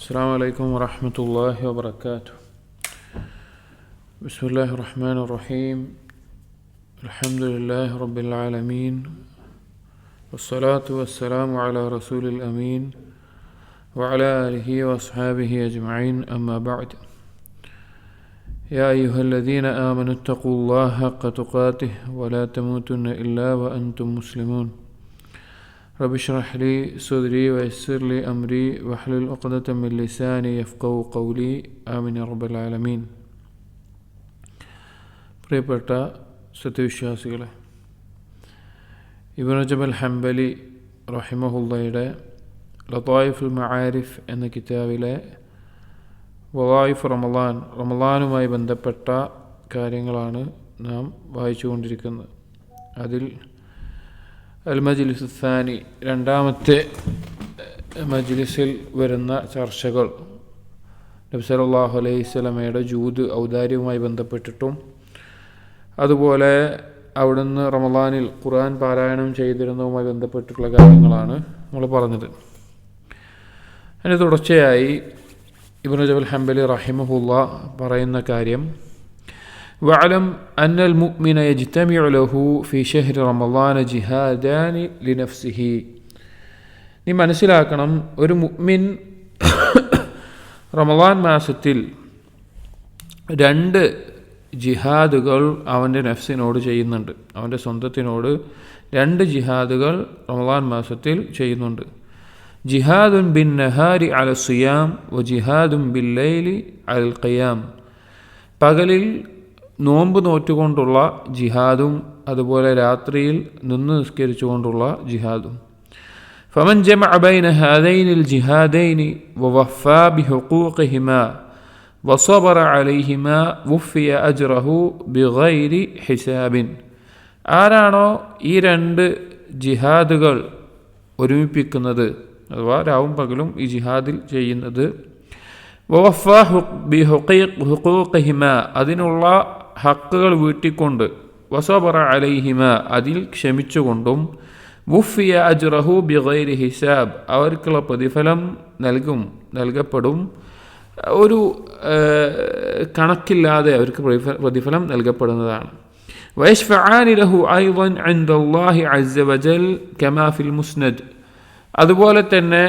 السلام عليكم ورحمة الله وبركاته. بسم الله الرحمن الرحيم. الحمد لله رب العالمين، والصلاة والسلام على رسول الأمين وعلى آله وأصحابه أجمعين، أما بعد. يا أيها الذين آمنوا اتقوا الله حق تقاته ولا تموتن إلا وأنتم مسلمون. رب اشرح لي صدري ويسر لي أمري واحلل عقدة من لساني يفقهوا قولي آمين يا رب العالمين. പ്രിയപ്പെട്ട സത്യവിശ്വാസികളെ, ഇബ്നു റജബ് അൽ ഹംബലി റഹിമഹുള്ളയുടെ ലതായിഫുൽ മആരിഫ് എന്ന കിതാബിലെ വളായിഫ് റമളാനുമായി ബന്ധപ്പെട്ട കാര്യങ്ങളാണ് നാം വായിച്ചുകൊണ്ടിരിക്കുന്നത്. അതിൽ അൽ മജ്ലിസ് സാനി, രണ്ടാമത്തെ മജ്ലിസിൽ വരുന്ന ചർച്ചകൾ നബി സല്ലല്ലാഹു അലൈഹി വസല്ലമയുടെ ജൂദ് ഔദാര്യവുമായി ബന്ധപ്പെട്ടിട്ടും അതുപോലെ അവിടുന്ന് റമളാനിൽ ഖുർആൻ പാരായണം ചെയ്തിരുന്നതുമായി ബന്ധപ്പെട്ടിട്ടുള്ള കാര്യങ്ങളാണ് നമ്മൾ പറഞ്ഞത്. അതിന് തുടർച്ചയായി ഇബ്നു റജബ് അൽ ഹംബലി റഹിമഹുള്ള പറയുന്ന കാര്യം, വഅലം അന്നൽ മുഅ്മിന യജ്തമിഉ ലഹു ഫീ ശഹ്രി റമളാന ജിഹാദാനി ലിനഫ്സിഹി. നീ മനസ്സിലാക്കണം, ഒരു മുഅ്മിൻ റമളാൻ മാസത്തിൽ രണ്ട് ജിഹാദുകൾ അവൻ്റെ നഫ്സിനോട് ചെയ്യുന്നുണ്ട്. അവൻ്റെ സ്വന്തത്തിനോട് രണ്ട് ജിഹാദുകൾ റമളാൻ മാസത്തിൽ ചെയ്യുന്നുണ്ട്. ജിഹാദുൻ ബിൻ നഹാരി അല സിയാം വ ജിഹാദുൻ ബിൽ ലൈലി അൽ ഖിയാം. പകലിൽ നോമ്പ് നോറ്റുകൊണ്ടുള്ള ജിഹാദും അതുപോലെ രാത്രിയിൽ നിന്ന് നിസ്കരിച്ചുകൊണ്ടുള്ള ജിഹാദും. ഫമൻ ജമഅ ബൈന ഹാദൈനിൽ ജിഹാദൈനി വവഫാ ബിഹുഖൂഖിഹിമാ വസബറ അലൈഹിമാ വുഫിയ അജ്റഹു ബിഗൈരി ഹിസാബിൻ. ആരാണോ ഈ രണ്ട് ജിഹാദുകൾ ഒരുമിപ്പിക്കുന്നത്, അഥവാ രാവും പകലും ഈ ജിഹാദിൽ ചെയ്യുന്നത്, വവഫാ ബിഹുഖൂഖിഹിമാ, അതിനുള്ള ഹക്കുകൾ വീട്ടിക്കൊണ്ട്, വസബറ അലൈഹിമ, അതിൽ ക്ഷമിച്ചുകൊണ്ടും, വുഫിയ അജ്റഹു ബിഗൈരി ഹിസാബ്, അവർക്കുള്ള പ്രതിഫലം നൽകപ്പെടും, ഒരു കണക്കില്ലാതെ അവർക്ക് പ്രതിഫലം നൽകപ്പെടുന്നതാണ്. വയശ്ഫഅാനി ലഹു അയ്ളൻ ഇൻദല്ലാഹി അസ്സ വജൽ കമാ ഫിൽ മുസ്നദ്. അതുപോലെ തന്നെ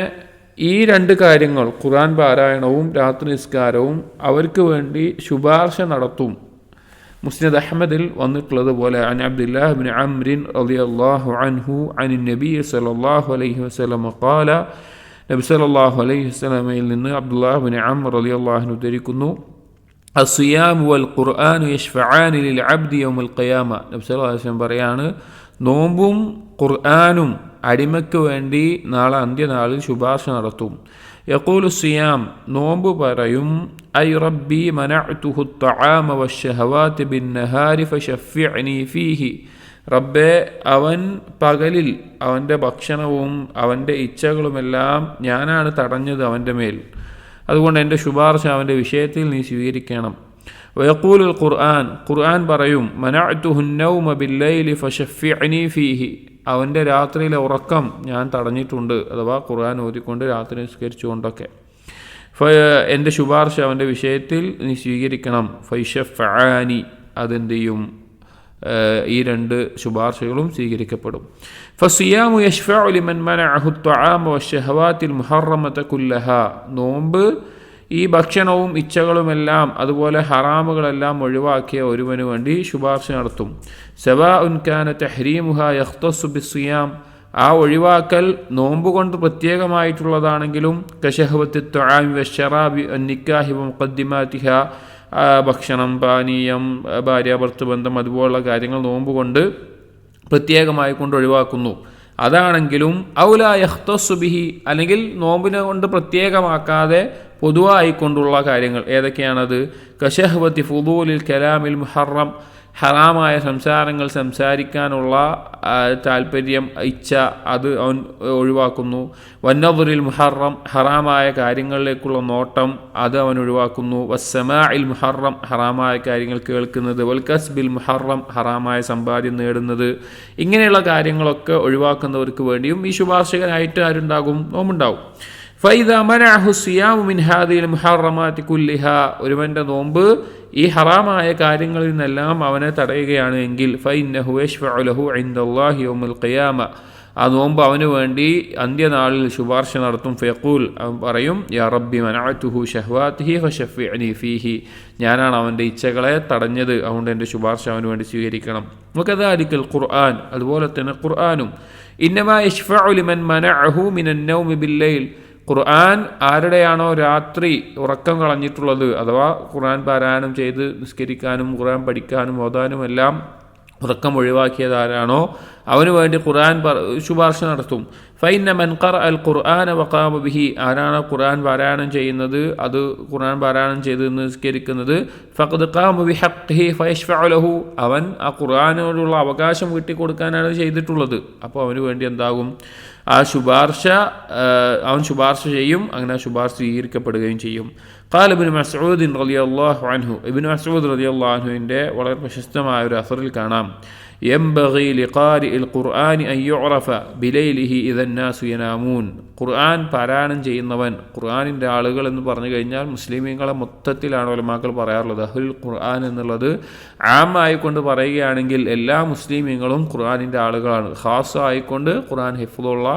ഈ രണ്ട് കാര്യങ്ങൾ, ഖുർആൻ പാരായണവും രാത്രി നിസ്കാരവും, അവർക്ക് വേണ്ടി ശുപാർശ നടത്തും. മുസ്നദ് അഹ്മദിൽ വന്നിട്ടുള്ളതുപോലെ അൻ അബ്ദുല്ലാഹ് ഇബ്നു അംറിൻ റളിയല്ലാഹു അൻഹു അനിൻ നബി സല്ലല്ലാഹു അലൈഹി വസല്ലം ഖാല. നബി സല്ലല്ലാഹു അലൈഹി വസല്ലമയിൽ നിന്ന് അബ്ദുല്ലാഹ് ഇബ്നു അംർ റളിയല്ലാഹു അൻഹു ഉദ്ധരിക്കുന്നു, അസ്സിയാമു വൽ ഖുർആനു യശ്ഫഅാനി ലിൽ അബ്ദി യൗമൽ ഖിയാമ. നബി സല്ലല്ലാഹു അലൈഹി വസല്ലം പറയാണ്, നോമ്പും ഖുർആനും അടിമയ്ക്ക് വേണ്ടി നാളെ അന്ത്യനാളിൽ ശുപാർശ നടത്തും. യഖൂലു സിയാം, നോമ്പ് പറയും, ഐ റബ്ബി മനഅ്തുഹു അത്ത്അാമ വശ്ശഹവാതി ബിന്നഹാരി ഫശഫ്ഫിഅ്നി ഫീഹി. റബ്ബേ, അവൻ പകലിൽ അവൻ്റെ ഭക്ഷണവും അവൻ്റെ ഇച്ഛകളുമെല്ലാം ഞാനാണ് തടഞ്ഞത് അവൻ്റെ മേൽ, അതുകൊണ്ട് എൻ്റെ ശുപാർശ അവൻ്റെ വിഷയത്തിൽ നീ സ്വീകരിക്കണം. വയഖൂലുൽ ഖുർആൻ, ഖുർആൻ പറയും, മനഅ്തുഹു നൗമ ബില്ലൈലി ഫശഫ്ഫിഅ്നി ഫീഹി, അവൻ്റെ രാത്രിയിലെ ഉറക്കം ഞാൻ തടഞ്ഞിട്ടുണ്ട്, അഥവാ ഖുർആൻ ഓതിക്കൊണ്ട് രാത്രി നിസ്കരിച്ചുകൊണ്ടൊക്കെ. എൻ്റെ ശുപാർശ അവൻ്റെ വിഷയത്തിൽ നീ സ്വീകരിക്കണം. ഫൈശഫഅാനി, അതെന്ത് ചെയ്യും, ഈ രണ്ട് ശുപാർശകളും സ്വീകരിക്കപ്പെടും. ഫസിയാമു യശ്ഫഉ ലിമൻ മനഅഹു അത്ത്അാമ വശ്ശഹവാതിൽ മുഹറമത കുല്ലഹാ. നോമ്പ് ഈ ഭക്ഷണവും ഇച്ഛകളുമെല്ലാം അതുപോലെ ഹറാമുകളെല്ലാം ഒഴിവാക്കിയ ഒരുവന് വേണ്ടി ശുപാർശ നടത്തും. സവാഉൻ കാന തഹ്രീമുഹാ യഖ്തസ്സു ബിസ്സിയാം, ആ ഒഴിവാക്കൽ നോമ്പ് കൊണ്ട് പ്രത്യേകമായിട്ടുള്ളതാണെങ്കിലും, കശഹവത്തി ത്വആമി വശ്ശറാബി അന്നിക്കാഹി വമുഖദ്ദിമാതിഹ, ഭക്ഷണം, പാനീയം, ഭാര്യാഭർത്തൃ ബന്ധം, അതുപോലുള്ള കാര്യങ്ങൾ നോമ്പ് കൊണ്ട് പ്രത്യേകമായി കൊണ്ട് ഒഴിവാക്കുന്നു. അതാണെങ്കിലും ഔലാ യഖ്തസ്സു ബിഹി, അല്ലെങ്കിൽ നോമ്പിനെ കൊണ്ട് പ്രത്യേകമാക്കാതെ പൊതുവായിക്കൊണ്ടുള്ള കാര്യങ്ങൾ ഏതൊക്കെയാണത്? കശഹവത്തി ഫുദൂലിൽ കലാമിൽ മുഹറം, ഹറാമായ സംസാരങ്ങൾ സംസാരിക്കാനുള്ള താല്പര്യം, ഇച്ഛ, അത് അവൻ ഒഴിവാക്കുന്നു. വന്നദുറിൽ മുഹറം, ഹറാമായ കാര്യങ്ങളിലേക്കുള്ള നോട്ടം, അത് അവൻ ഒഴിവാക്കുന്നു. വസ്സമാഇൽ മുഹറം, ഹറാമായ കാര്യങ്ങൾ കേൾക്കുന്നത്. വൽ കസ്ബിൽ മുഹറം, ഹറാമായ സമ്പാദ്യം നേടുന്നത്. ഇങ്ങനെയുള്ള കാര്യങ്ങളൊക്കെ ഒഴിവാക്കുന്നവർക്ക് വേണ്ടിയും ഈ ശുപാർശകനായിട്ട് ആരുണ്ടാകും? നോമ്പുണ്ടാവും. ഫൈദ മനഅഹു സിയാമു മിൻ ഹാദിഹിൽ മുഹറമാതി കുല്ലിഹാ, ഒരുവന്റെ നോമ്പ് ഈ ഹറാമായ കാര്യങ്ങളിൽ നിന്നെല്ലാം അവനെ തടയുകയാണ് എങ്കിൽ ഫഇന്നഹു യശ്ഫഉ ലഹു ഇൻദല്ലാഹി യൗമൽ ഖിയാമ, ആ നോമ്പ് അവന് വേണ്ടി അന്ത്യനാളിൽ ശുപാർശ നടത്തും. ഫയഖൂൽ, അവൻ പറയും, യാ റബ്ബി മനഅതുഹു ശഹ്വാതിഹി ഫശഫിഅനി ഫീഹി, ഞാനാണ് അവൻ്റെ ഇച്ഛകളെ തടഞ്ഞത്, അതുകൊണ്ട് എൻ്റെ ശുപാർശ അവന് വേണ്ടി സ്വീകരിക്കണം. വകദാലികൽ ഖുർആൻ, അതുപോലെ തന്നെ ഖുർആനും, ഇന്നമാ യശ്ഫഉ ലിമൻ മനഅഹു മിനൻ നൗമി ബില്ലൈൽ, ഖുർആൻ ആരുടെയാണോ രാത്രി ഉറക്കം കളഞ്ഞിട്ടുള്ളത്, അഥവാ ഖുർആൻ പാരായണം ചെയ്ത് നിസ്കരിക്കാനും ഖുർആൻ പഠിക്കാനും ഓതാനും എല്ലാം ഉറക്കം ഒഴിവാക്കിയതാരാണോ അവന് വേണ്ടി ഖുർആൻ ശുപാർശ നടത്തും. ഫൈന്ന മൻ ഖറഅ അൽ ഖുർആന വഖാമ ബിഹി, ആരാണ് ഖുർആൻ പാരായണം ചെയ്യുന്നത്, അത് ഖുർആൻ പാരായണം ചെയ്ത് നിസ്കരിക്കുന്നത്, ഫഖദ് ഖാമ ബിഹഖ്ഹിഹി ഫയശ്ഫഉ ലഹു, അവൻ ആ ഖുർആനോടുള്ള അവകാശം വിട്ടുകൊടുക്കാനാണ് ചെയ്തിട്ടുള്ളത്. അപ്പോൾ അവന് വേണ്ടി എന്താകും, ആ ശുപാർശ അവൻ ശുപാർശ ചെയ്യും, അങ്ങനെ ആ ശുപാർശ സ്വീകരിക്കപ്പെടുകയും ചെയ്യും. ഖാല ഇബ്നു മസ്ഊദ് റളിയല്ലാഹു അൻഹു, ഇബ്നു മസ്ഊദ് റളിയല്ലാഹു അൻഹുവിൻ്റെ വളരെ പ്രശസ്തമായ ഒരു അസറിൽ കാണാം, യംബഗി ലിഖാരിഇൽ ഖുർആനി അൻ യുഅറഫ ബിലൈലിഹി ഇദ അന്നാസു യനാമൂൻ, ഖുർആൻ പാരായണം ചെയ്യുന്നവൻ, ഖുർആനിൻ്റെ ആളുകൾ എന്ന് പറഞ്ഞു കഴിഞ്ഞാൽ മുസ്ലിമീങ്ങളെ മൊത്തത്തിലാണ് ഉലമാക്കൾ പറയാറുള്ളത്. അഹ്ലുൽ ഖുർആൻ എന്നുള്ളത് ആമായിക്കൊണ്ട് പറയുകയാണെങ്കിൽ എല്ലാ മുസ്ലിമീങ്ങളും ഖുർആനിൻ്റെ ആളുകളാണ്. ഖാസ ആയിക്കൊണ്ട് ഖുർആൻ ഹിഫ്ളുള്ള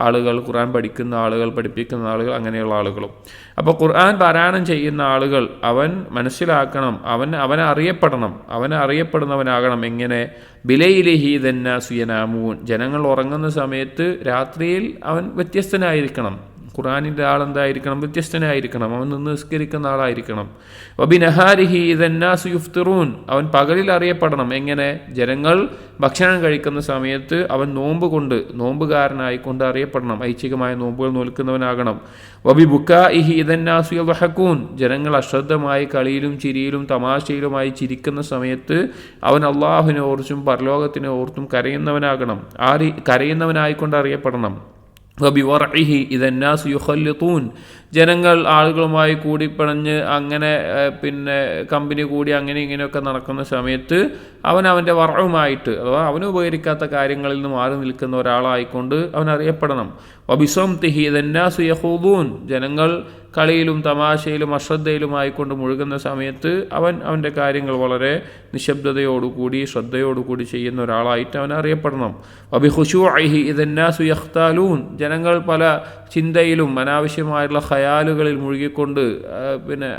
ആളുകൾ, ഖുർആൻ പഠിക്കുന്ന ആളുകൾ, പഠിപ്പിക്കുന്ന ആളുകൾ, അങ്ങനെയുള്ള ആളുകളും. അപ്പോൾ ഖുർആൻ പാരായണം ചെയ്യുന്ന ആളുകൾ അവൻ മനസ്സിലാക്കണം, അവനെ അറിയപ്പെടണം, അവനെ അറിയപ്പെടുന്നവനാകണം. എങ്ങനെ? ബിലൈലിഹി ദന്നാസു യനാമൂൻ, ജനങ്ങൾ ഉറങ്ങുന്ന സമയത്ത് രാത്രിയിൽ അവൻ വ്യത്യസ്തനായിരിക്കണം. ഖുർആനിൻ്റെ ആളെന്തായിരിക്കണം? വ്യത്യസ്തനായിരിക്കണം, അവൻ നിന്ന് നിസ്കരിക്കുന്ന ആളായിരിക്കണം. വബിനഹാരിഹി ദന്നാസു യുഫ്തിറൂൻ, അവൻ പകലിൽ അറിയപ്പെടണം. എങ്ങനെ? ജനങ്ങൾ ഭക്ഷണം കഴിക്കുന്ന സമയത്ത് അവൻ നോമ്പുകാരനായിക്കൊണ്ട് അറിയപ്പെടണം, ഐച്ഛികമായ നോമ്പുകൾ നോൽക്കുന്നവനാകണം. വബി ബുക്കാഇഹി ദന്നാസു യദ്ഹഖൂൻ, ജനങ്ങൾ അശ്രദ്ധമായി കളിയിലും ചിരിയിലും തമാശയിലുമായി ചിരിക്കുന്ന സമയത്ത് അവൻ അള്ളാഹുവിനെ ഓർത്തും പരലോകത്തിനെ ഓർത്തും കരയുന്നവനാകണം, കരയുന്നവനായിക്കൊണ്ട് അറിയപ്പെടണം. വബിവറഇഹി ഇദന്നാസു യുഖല്ലിതൂൻ, ജനങ്ങൾ ആളുകളുമായി കൂടിപ്പിണഞ്ഞ് അങ്ങനെ പിന്നെ കമ്പനി കൂടി അങ്ങനെ ഇങ്ങനെയൊക്കെ നടക്കുന്ന സമയത്ത് അവൻ അവൻ്റെ വറവുമായിട്ട്, അഥവാ അവന് ഉപകരിക്കാത്ത കാര്യങ്ങളിൽ നിന്ന് മാറി നിൽക്കുന്ന ഒരാളായിക്കൊണ്ട് അവൻ അറിയപ്പെടണം. വബിസംതിഹി ഇദന്നാസു യഖൂദൂൻ, ജനങ്ങൾ കളിയിലും തമാശയിലും അശ്രദ്ധയിലുമായിക്കൊണ്ട് മുഴുകുന്ന സമയത്ത് അവൻ്റെ കാര്യങ്ങൾ വളരെ നിശബ്ദതയോടുകൂടി ശ്രദ്ധയോടുകൂടി ചെയ്യുന്ന ഒരാളായിട്ട് അവൻ അറിയപ്പെടണം. വബിഖുശൂഇഹി ഇദന്നാസു യഖ്താലൂൻ, ജനങ്ങൾ പല ചിന്തയിലും അനാവശ്യമായുള്ള ഖയാലുകളിൽ മുഴുകിക്കൊണ്ട് പിന്നെ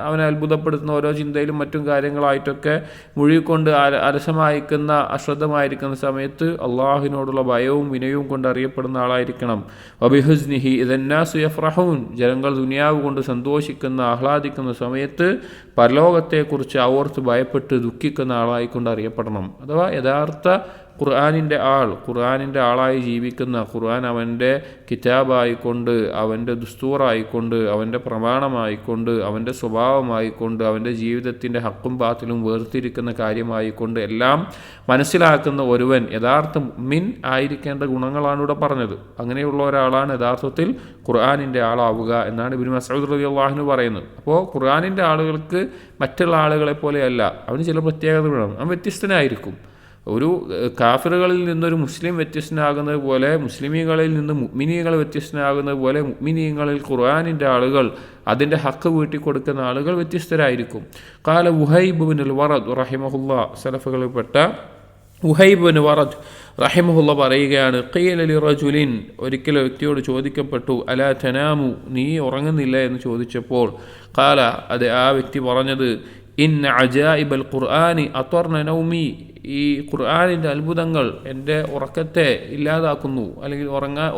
അവനെ അത്ഭുതപ്പെടുത്തുന്ന ഓരോ ചിന്തയിലും മറ്റും കാര്യങ്ങളായിട്ടൊക്കെ മുഴുകിക്കൊണ്ട് അലസമായിരിക്കുന്ന അശ്രദ്ധമായിരിക്കുന്ന സമയത്ത് അള്ളാഹുവിനോടുള്ള ഭയവും വിനയവും കൊണ്ട് അറിയപ്പെടുന്ന ആളായിരിക്കണം. വബിഹുസ്നിഹി ഇദന്നാസു യഫ്റഹൂൻ, ജനങ്ങൾ ദുനിയാവ് കൊണ്ട് സന്തോഷിക്കുന്ന ആഹ്ലാദിക്കുന്ന സമയത്ത് പരലോകത്തെക്കുറിച്ച് ഓർത്ത് ഭയപ്പെട്ട് ദുഃഖിക്കുന്ന ആളായിക്കൊണ്ട് അറിയപ്പെടണം. അഥവാ യഥാർത്ഥ ഖുർആനിൻ്റെ ആളായി ജീവിക്കുന്ന, ഖുർആൻ അവൻ്റെ കിതാബായിക്കൊണ്ട്, അവൻ്റെ ദുസ്തൂറായിക്കൊണ്ട്, അവൻ്റെ പ്രമാണമായിക്കൊണ്ട്, അവൻ്റെ സ്വഭാവമായിക്കൊണ്ട്, അവൻ്റെ ജീവിതത്തിൻ്റെ ഹക്കും ബാത്തിലും വേർതിരിക്കുന്ന കാര്യമായിക്കൊണ്ട് എല്ലാം മനസ്സിലാക്കുന്ന ഒരുവൻ യഥാർത്ഥ മുഅ്മിൻ ആയിരിക്കേണ്ട ഗുണങ്ങളാണ് ഇവിടെ പറഞ്ഞത്. അങ്ങനെയുള്ള ഒരാളാണ് യഥാർത്ഥത്തിൽ ഖുർആനിൻ്റെ ആളാവുക എന്നാണ് ഇബ്നു മസ്ഊദ് റളിയല്ലാഹു അൻഹു പറയുന്നത്. അപ്പോൾ ഖുർആനിൻ്റെ ആളുകൾക്ക് മറ്റുള്ള ആളുകളെ പോലെയല്ല, അവന് ചില പ്രത്യേകത വേണം, അവൻ വ്യത്യസ്തനായിരിക്കും. ഒരു കാഫിറുകളിൽ നിന്നൊരു മുസ്ലിം വ്യത്യസ്തനാകുന്നത് പോലെ, മുസ്ലിമീങ്ങളിൽ നിന്ന് മുഅ്മിനീങ്ങൾ വ്യത്യസ്തനാകുന്നത് പോലെ, മുഅ്മിനീങ്ങളിൽ ഖുർആനിൻ്റെ ആളുകൾ, അതിൻ്റെ ഹക്ക് വീട്ടിക്കൊടുക്കുന്ന ആളുകൾ വ്യത്യസ്തരായിരിക്കും. ഖാല ഉഹൈബ് ഇബ്നുൽ വറദ് റഹിമഹുല്ലാ, സലഫുകളിൽപ്പെട്ട ഉഹൈബ് ഇബ്നു വറദ് റഹിമഹുല്ല പറയുകയാണ്, ഖീല ലിറജുലിൻ, ഒരിക്കൽ വ്യക്തിയോട് ചോദിക്കപ്പെട്ടു, അലാ തനാമു, നീ ഉറങ്ങുന്നില്ല എന്ന് ചോദിച്ചപ്പോൾ, ഖാല, അത് ആ വ്യക്തി പറഞ്ഞത്, ഇന്ന അജായിബൽ ഖുർആനി അത്വർന നൗമി, ഈ ഖുർആനിൻ്റെ അത്ഭുതങ്ങൾ എൻ്റെ ഉറക്കത്തെ ഇല്ലാതാക്കുന്നു, അല്ലെങ്കിൽ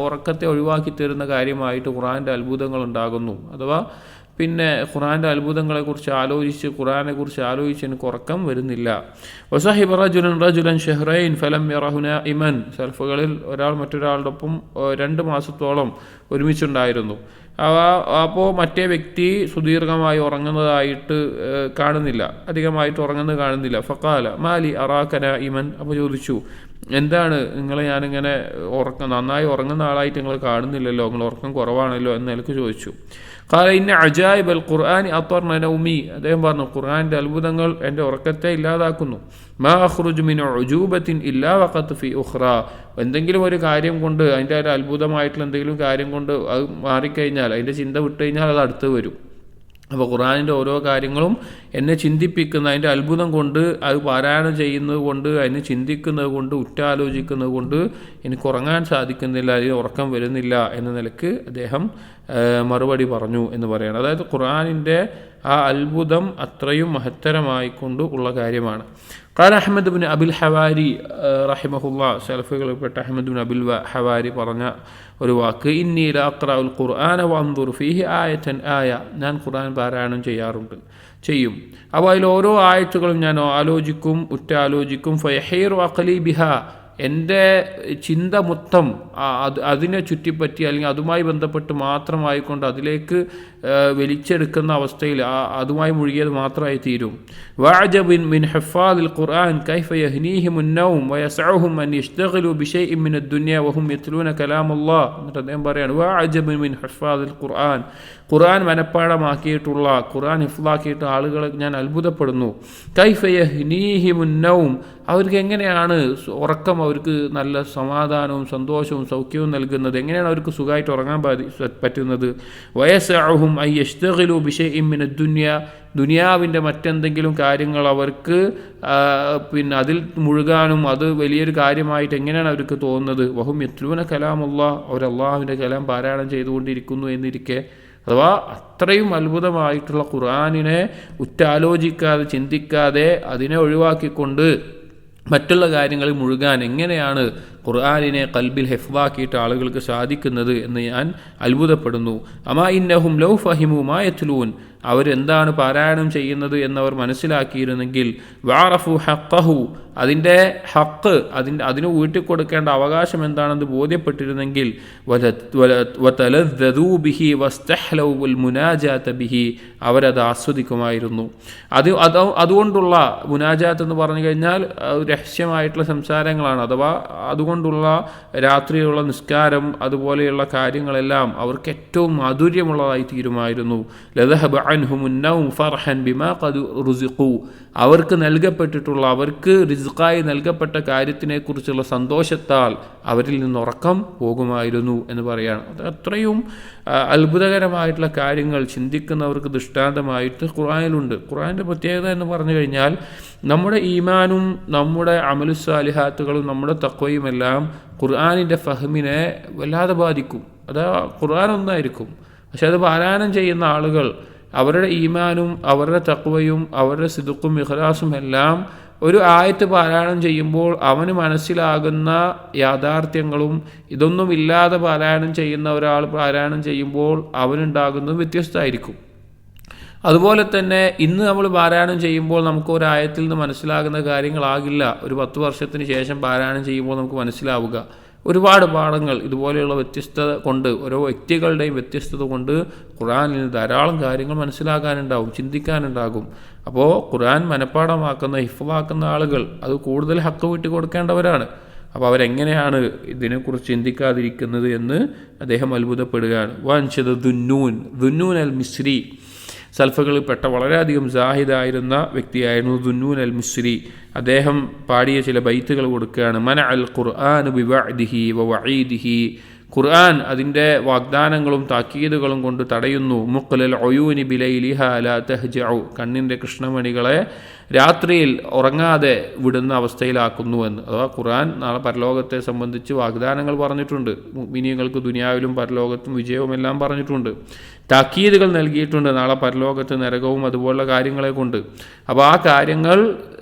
ഉറക്കത്തെ ഒഴിവാക്കി തരുന്ന കാര്യമായിട്ട് ഖുർആനിൻ്റെ അത്ഭുതങ്ങൾ ഉണ്ടാകുന്നു. അഥവാ പിന്നെ ഖുർആൻ്റെ അത്ഭുതങ്ങളെക്കുറിച്ച് ഖുർആനെക്കുറിച്ച് ആലോചിച്ച് എനിക്ക് ഉറക്കം വരുന്നില്ല. വസഹിബ റജുലൻ ഷഹ്റൈൻ ഫലം യറഹു നാഇമൻ, സൽഫുകളിൽ ഒരാൾ മറ്റൊരാളോടൊപ്പം 2 മാസത്തോളം ഒരുമിച്ചുണ്ടായിരുന്നു. അപ്പോൾ മറ്റേ വ്യക്തി സുദീർഘമായി ഉറങ്ങുന്നതായിട്ട് കാണുന്നില്ല, അധികമായിട്ട് ഉറങ്ങുന്നത് കാണുന്നില്ല. ഫഖാല മാലി അറാക നാഇമൻ, അപ്പോൾ ചോദിച്ചു, എന്താണ് നിങ്ങളെ ഞാനിങ്ങനെ നന്നായി ഉറങ്ങുന്ന ആളായിട്ട് നിങ്ങൾ കാണുന്നില്ലല്ലോ, നിങ്ങൾ ഉറക്കം കുറവാണല്ലോ എന്ന് എനിക്ക് ചോദിച്ചു. ഖാല ഇന്ന അജായിബൽ ഖുർആനി അത്വർന നൗമി, അദ്ദേഹം പറഞ്ഞു, ഖുർആനിൻ്റെ അത്ഭുതങ്ങൾ എൻ്റെ ഉറക്കത്തെ ഇല്ലാതാക്കുന്നു. മാ അഖ്റുജു മിൻ ഉജൂബത്തിൻ ഇല്ലാ വഖത്ത് ഫി ഉഖ്റ, എന്തെങ്കിലും ഒരു കാര്യം കൊണ്ട് അതിൻ്റെ ഒരു അത്ഭുതമായിട്ടുള്ള എന്തെങ്കിലും കാര്യം കൊണ്ട് അത് മാറിക്കഴിഞ്ഞാൽ, അതിൻ്റെ ചിന്ത വിട്ട് കഴിഞ്ഞാൽ അത് അടുത്ത് വരും. അപ്പോൾ ഖുർആനിൻ്റെ ഓരോ കാര്യങ്ങളും എന്നെ ചിന്തിപ്പിക്കുന്ന, അതിൻ്റെ അത്ഭുതം കൊണ്ട്, അത് പാരായണം ചെയ്യുന്നത് കൊണ്ട്, അതിന് ചിന്തിക്കുന്നത് കൊണ്ട്, ഉറ്റാലോചിക്കുന്നത് കൊണ്ട് എനിക്ക് ഉറങ്ങാൻ സാധിക്കുന്നില്ല, അതിന് ഉറക്കം വരുന്നില്ല എന്ന നിലക്ക് അദ്ദേഹം മറുപടി പറഞ്ഞു എന്ന് പറയുന്നത്. അതായത് ഖുർആനിൻ്റെ ആ അത്ഭുതം അത്രയും മഹത്തരമായിക്കൊണ്ട് ഉള്ള കാര്യമാണ്. ഖാല അഹ്മദ് ബിൻ അബിൽ ഹവാരി റഹിമഹുല്ലാ, സലഫുകളിൽപ്പെട്ട അഹ്മദ് ബിൻ അബിൽ ഹവാരി പറഞ്ഞ ഒരു വാക്ക്, ഇന്നി ലഅഖ്റഉൽ ഖുർആന വഅൻദുറു ഫീഹി ആയതൻ ആയ, ഞാൻ ഖുർആൻ പാരായണം ചെയ്യും. അപ്പോൾ അതിൽ ഓരോ ആയത്തുകളും ഞാൻ ആലോചിക്കും, ഉറ്റാലോചിക്കും. ഫയഹീറു അഖ്ലി ബിഹാ, എൻ്റെ ചിന്ത മൊത്തം അതിനെ ചുറ്റിപ്പറ്റി അല്ലെങ്കിൽ അതുമായി ബന്ധപ്പെട്ട് മാത്രമായിക്കൊണ്ട് അതിലേക്ക് വലിച്ചെടുക്കുന്ന അവസ്ഥയിൽ അതുമായി മുഴുകിയത് മാത്രമായി തീരും. വഅജബിൻ മിൻ ഹഫാദിൽ ഖുർആൻ കൈഫ യഹ്നീഹിമുൻ നൗം വയസ്ഉഹും അൻ യശ്തഗിലു ബിശൈഇൻ മിനദ് ദുനിയ വഹും യത്ലൂന കലാമല്ലാഹ്. എന്നിട്ട് അദ്ദേഹം പറയാണ്, വഅജബിൻ മിൻ ഹഫാദിൽ ഖുർആൻ, ഖുർആൻ മനഃപ്പാഠമാക്കിയിട്ടുള്ള, ഖുർആൻ ഹിഫ്ളാക്കിയിട്ട് ആളുകളെ ഞാൻ അത്ഭുതപ്പെടുന്നു. കൈഫ യഹ്നീഹിമുൻ നൗം, അവർക്ക് എങ്ങനെയാണ് ഉറക്കം, അവർക്ക് നല്ല സമാധാനവും സന്തോഷവും സൗഖ്യവും നൽകുന്നത്, എങ്ങനെയാണ് അവർക്ക് സുഖമായിട്ട് ഉറങ്ങാൻ പറ്റുന്നത്. വയസ്ഉഹും അൻ യശ്തഗിലു ബിശൈഇൻ മിനദ് ദുനിയ, ദുനിയാവിൻ്റെ മറ്റെന്തെങ്കിലും കാര്യങ്ങൾ അവർക്ക് അതിൽ മുഴുകാനും അത് വലിയൊരു കാര്യമായിട്ട് എങ്ങനെയാണ് അവർക്ക് തോന്നുന്നത്. വഹും യത്ലൂന കലാമല്ലാഹ്, അവർ അള്ളാഹുവിൻ്റെ കലാം പാരായണം ചെയ്തുകൊണ്ടിരിക്കുന്നു എന്നിരിക്കെ, അഥവാ അത്രയും അത്ഭുതമായിട്ടുള്ള ഖുർആനിനെ ഉറ്റാലോചിക്കാതെ ചിന്തിക്കാതെ അതിനെ ഒഴിവാക്കിക്കൊണ്ട് മറ്റുള്ള കാര്യങ്ങളിൽ മുഴുകാൻ എങ്ങനെയാണ് ഖുർആനിനെ ഖൽബിൽ ഹിഫ്ളാക്കിയിട്ട് ആളുകൾക്ക് സാധിക്കുന്നത് എന്ന് ഞാൻ അത്ഭുതപ്പെടുന്നു. അമാ ഇന്നഹും ലൗ ഫഹിമു മാ യത്ലൂൻ, അവരെന്താണ് പാരായണം ചെയ്യുന്നത് എന്നവർ മനസ്സിലാക്കിയിരുന്നെങ്കിൽ, വഅറഫു ഹഖഹു, അതിൻ്റെ ഹക്ക്, അതിന് വീട്ടിക്കൊടുക്കേണ്ട അവകാശം എന്താണെന്ന് ബോധ്യപ്പെട്ടിരുന്നെങ്കിൽ, വതലദ്ദദൂ ബിഹി വസ്തഹ്ലൗ വൽ മുനാജാത ബിഹി, അവരത് ആസ്വദിക്കുമായിരുന്നു. അതുകൊണ്ടുള്ള മുനാജാത്ത് എന്ന് പറഞ്ഞു കഴിഞ്ഞാൽ രഹസ്യമായിട്ടുള്ള സംസാരങ്ങളാണ്, അഥവാ അതുകൊണ്ടുള്ള രാത്രിയുള്ള നിസ്കാരം അതുപോലെയുള്ള കാര്യങ്ങളെല്ലാം അവർക്ക് ഏറ്റവും മാധുര്യമുള്ളതായി തീരുമായിരുന്നു. ലദഹബ അൻഹുമുൻ നൗം ഫർഹൻ ബിമാ ഖദ് റുസിഖു, അവർക്ക് നൽകപ്പെട്ടിട്ടുള്ള, അവർക്ക് റിസ്ഖായി നൽകപ്പെട്ട കാര്യത്തിനെക്കുറിച്ചുള്ള സന്തോഷത്താൽ അവരിൽ നിന്ന് ഉറക്കം പോകുമായിരുന്നു എന്ന് പറയുകയാണ്. അത് അത്രയും അത്ഭുതകരമായിട്ടുള്ള കാര്യങ്ങൾ ചിന്തിക്കുന്നവർക്ക് ദൃഷ്ടാന്തമായിട്ട് ഖുർആനിലുണ്ട്. ഖുർആനിൻ്റെ പ്രത്യേകത എന്ന് പറഞ്ഞു കഴിഞ്ഞാൽ നമ്മുടെ ഈമാനും നമ്മുടെ അമലുസ്സാലിഹാത്തുകളും നമ്മുടെ തഖ്വയുമെല്ലാം ഖുർആനിൻ്റെ ഫഹ്മിനെ വല്ലാതെ ബാധിക്കും. അത് ഖുർആൻ ഒന്നായിരിക്കും, പക്ഷെ അത് പാരായണം ചെയ്യുന്ന ആളുകൾ അവരുടെ ഈമാനും അവരുടെ തഖ്വയും അവരുടെ സിദ്ഖും ഇഖ്ലാസും എല്ലാം ഒരു ആയത്ത് പാരായണം ചെയ്യുമ്പോൾ അവന് മനസ്സിലാകുന്ന യാഥാർത്ഥ്യങ്ങളും ഇതൊന്നുമില്ലാതെ പാരായണം ചെയ്യുന്ന ഒരാൾ പാരായണം ചെയ്യുമ്പോൾ അവനുണ്ടാകുന്നത് വ്യത്യസ്തമായിരിക്കും. അതുപോലെ തന്നെ ഇന്ന് നമ്മൾ പാരായണം ചെയ്യുമ്പോൾ നമുക്ക് ഒരായത്തിൽ നിന്ന് മനസ്സിലാകുന്ന കാര്യങ്ങളാകില്ല ഒരു 10 വർഷത്തിന് ശേഷം പാരായണം ചെയ്യുമ്പോൾ നമുക്ക് മനസ്സിലാവുക. ഒരുപാട് പാഠങ്ങൾ ഇതുപോലെയുള്ള വ്യത്യസ്തത കൊണ്ട്, ഓരോ വ്യക്തികളുടെയും വ്യത്യസ്തത കൊണ്ട് ഖുർആനിൽ നിന്ന് ധാരാളം കാര്യങ്ങൾ മനസ്സിലാക്കാനുണ്ടാവും, ചിന്തിക്കാനുണ്ടാകും. അപ്പോൾ ഖുർആൻ മനഃപ്പാഠമാക്കുന്ന, ഹിഫ്ളാക്കുന്ന ആളുകൾ അത് കൂടുതൽ ഹക്ക് വിട്ട് കൊടുക്കേണ്ടവരാണ്. അപ്പോൾ അവരെങ്ങനെയാണ് ഇതിനെക്കുറിച്ച് ചിന്തിക്കാതിരിക്കുന്നത് എന്ന് അദ്ദേഹം അത്ഭുതപ്പെടുകയാണ്. വാൻഷദ ദുന്നൂൻ അൽ മിസ്രി, സൽഫകളിൽപ്പെട്ട വളരെയധികം സാഹിദായിരുന്ന വ്യക്തിയായിരുന്നു ദുന്നൂൻ അൽ മിസ്രി. അദ്ദേഹം പാടിയ ചില ബൈത്തുകൾ കൊടുക്കുകയാണ്. മന അൽ ഖുർആൻ ബിവഅദിഹി വവഈദിഹി, ഖുർആൻ അതിൻ്റെ വാഗ്ദാനങ്ങളും താക്കീതുകളും കൊണ്ട് തടയുന്നു. മുഖ്ലൽ ഒയൂനി ബിലൈലിഹാ ലാ തഹ്ജഉ, കണ്ണിൻ്റെ കൃഷ്ണമണികളെ രാത്രിയിൽ ഉറങ്ങാതെ വിടുന്ന അവസ്ഥയിലാക്കുന്നുവെന്ന്. അഥവാ ഖുർആൻ നാളെ പരലോകത്തെ സംബന്ധിച്ച് വാഗ്ദാനങ്ങൾ പറഞ്ഞിട്ടുണ്ട്. മുഅ്മിനീങ്ങൾക്ക് ദുനിയാവിലും പരലോകത്തും വിജയവുമെല്ലാം പറഞ്ഞിട്ടുണ്ട്. താക്കീതുകൾ നൽകിയിട്ടുണ്ട് നാളെ പരലോകത്ത് നരകവും അതുപോലുള്ള കാര്യങ്ങളെ കൊണ്ട്. അപ്പോൾ ആ കാര്യങ്ങൾ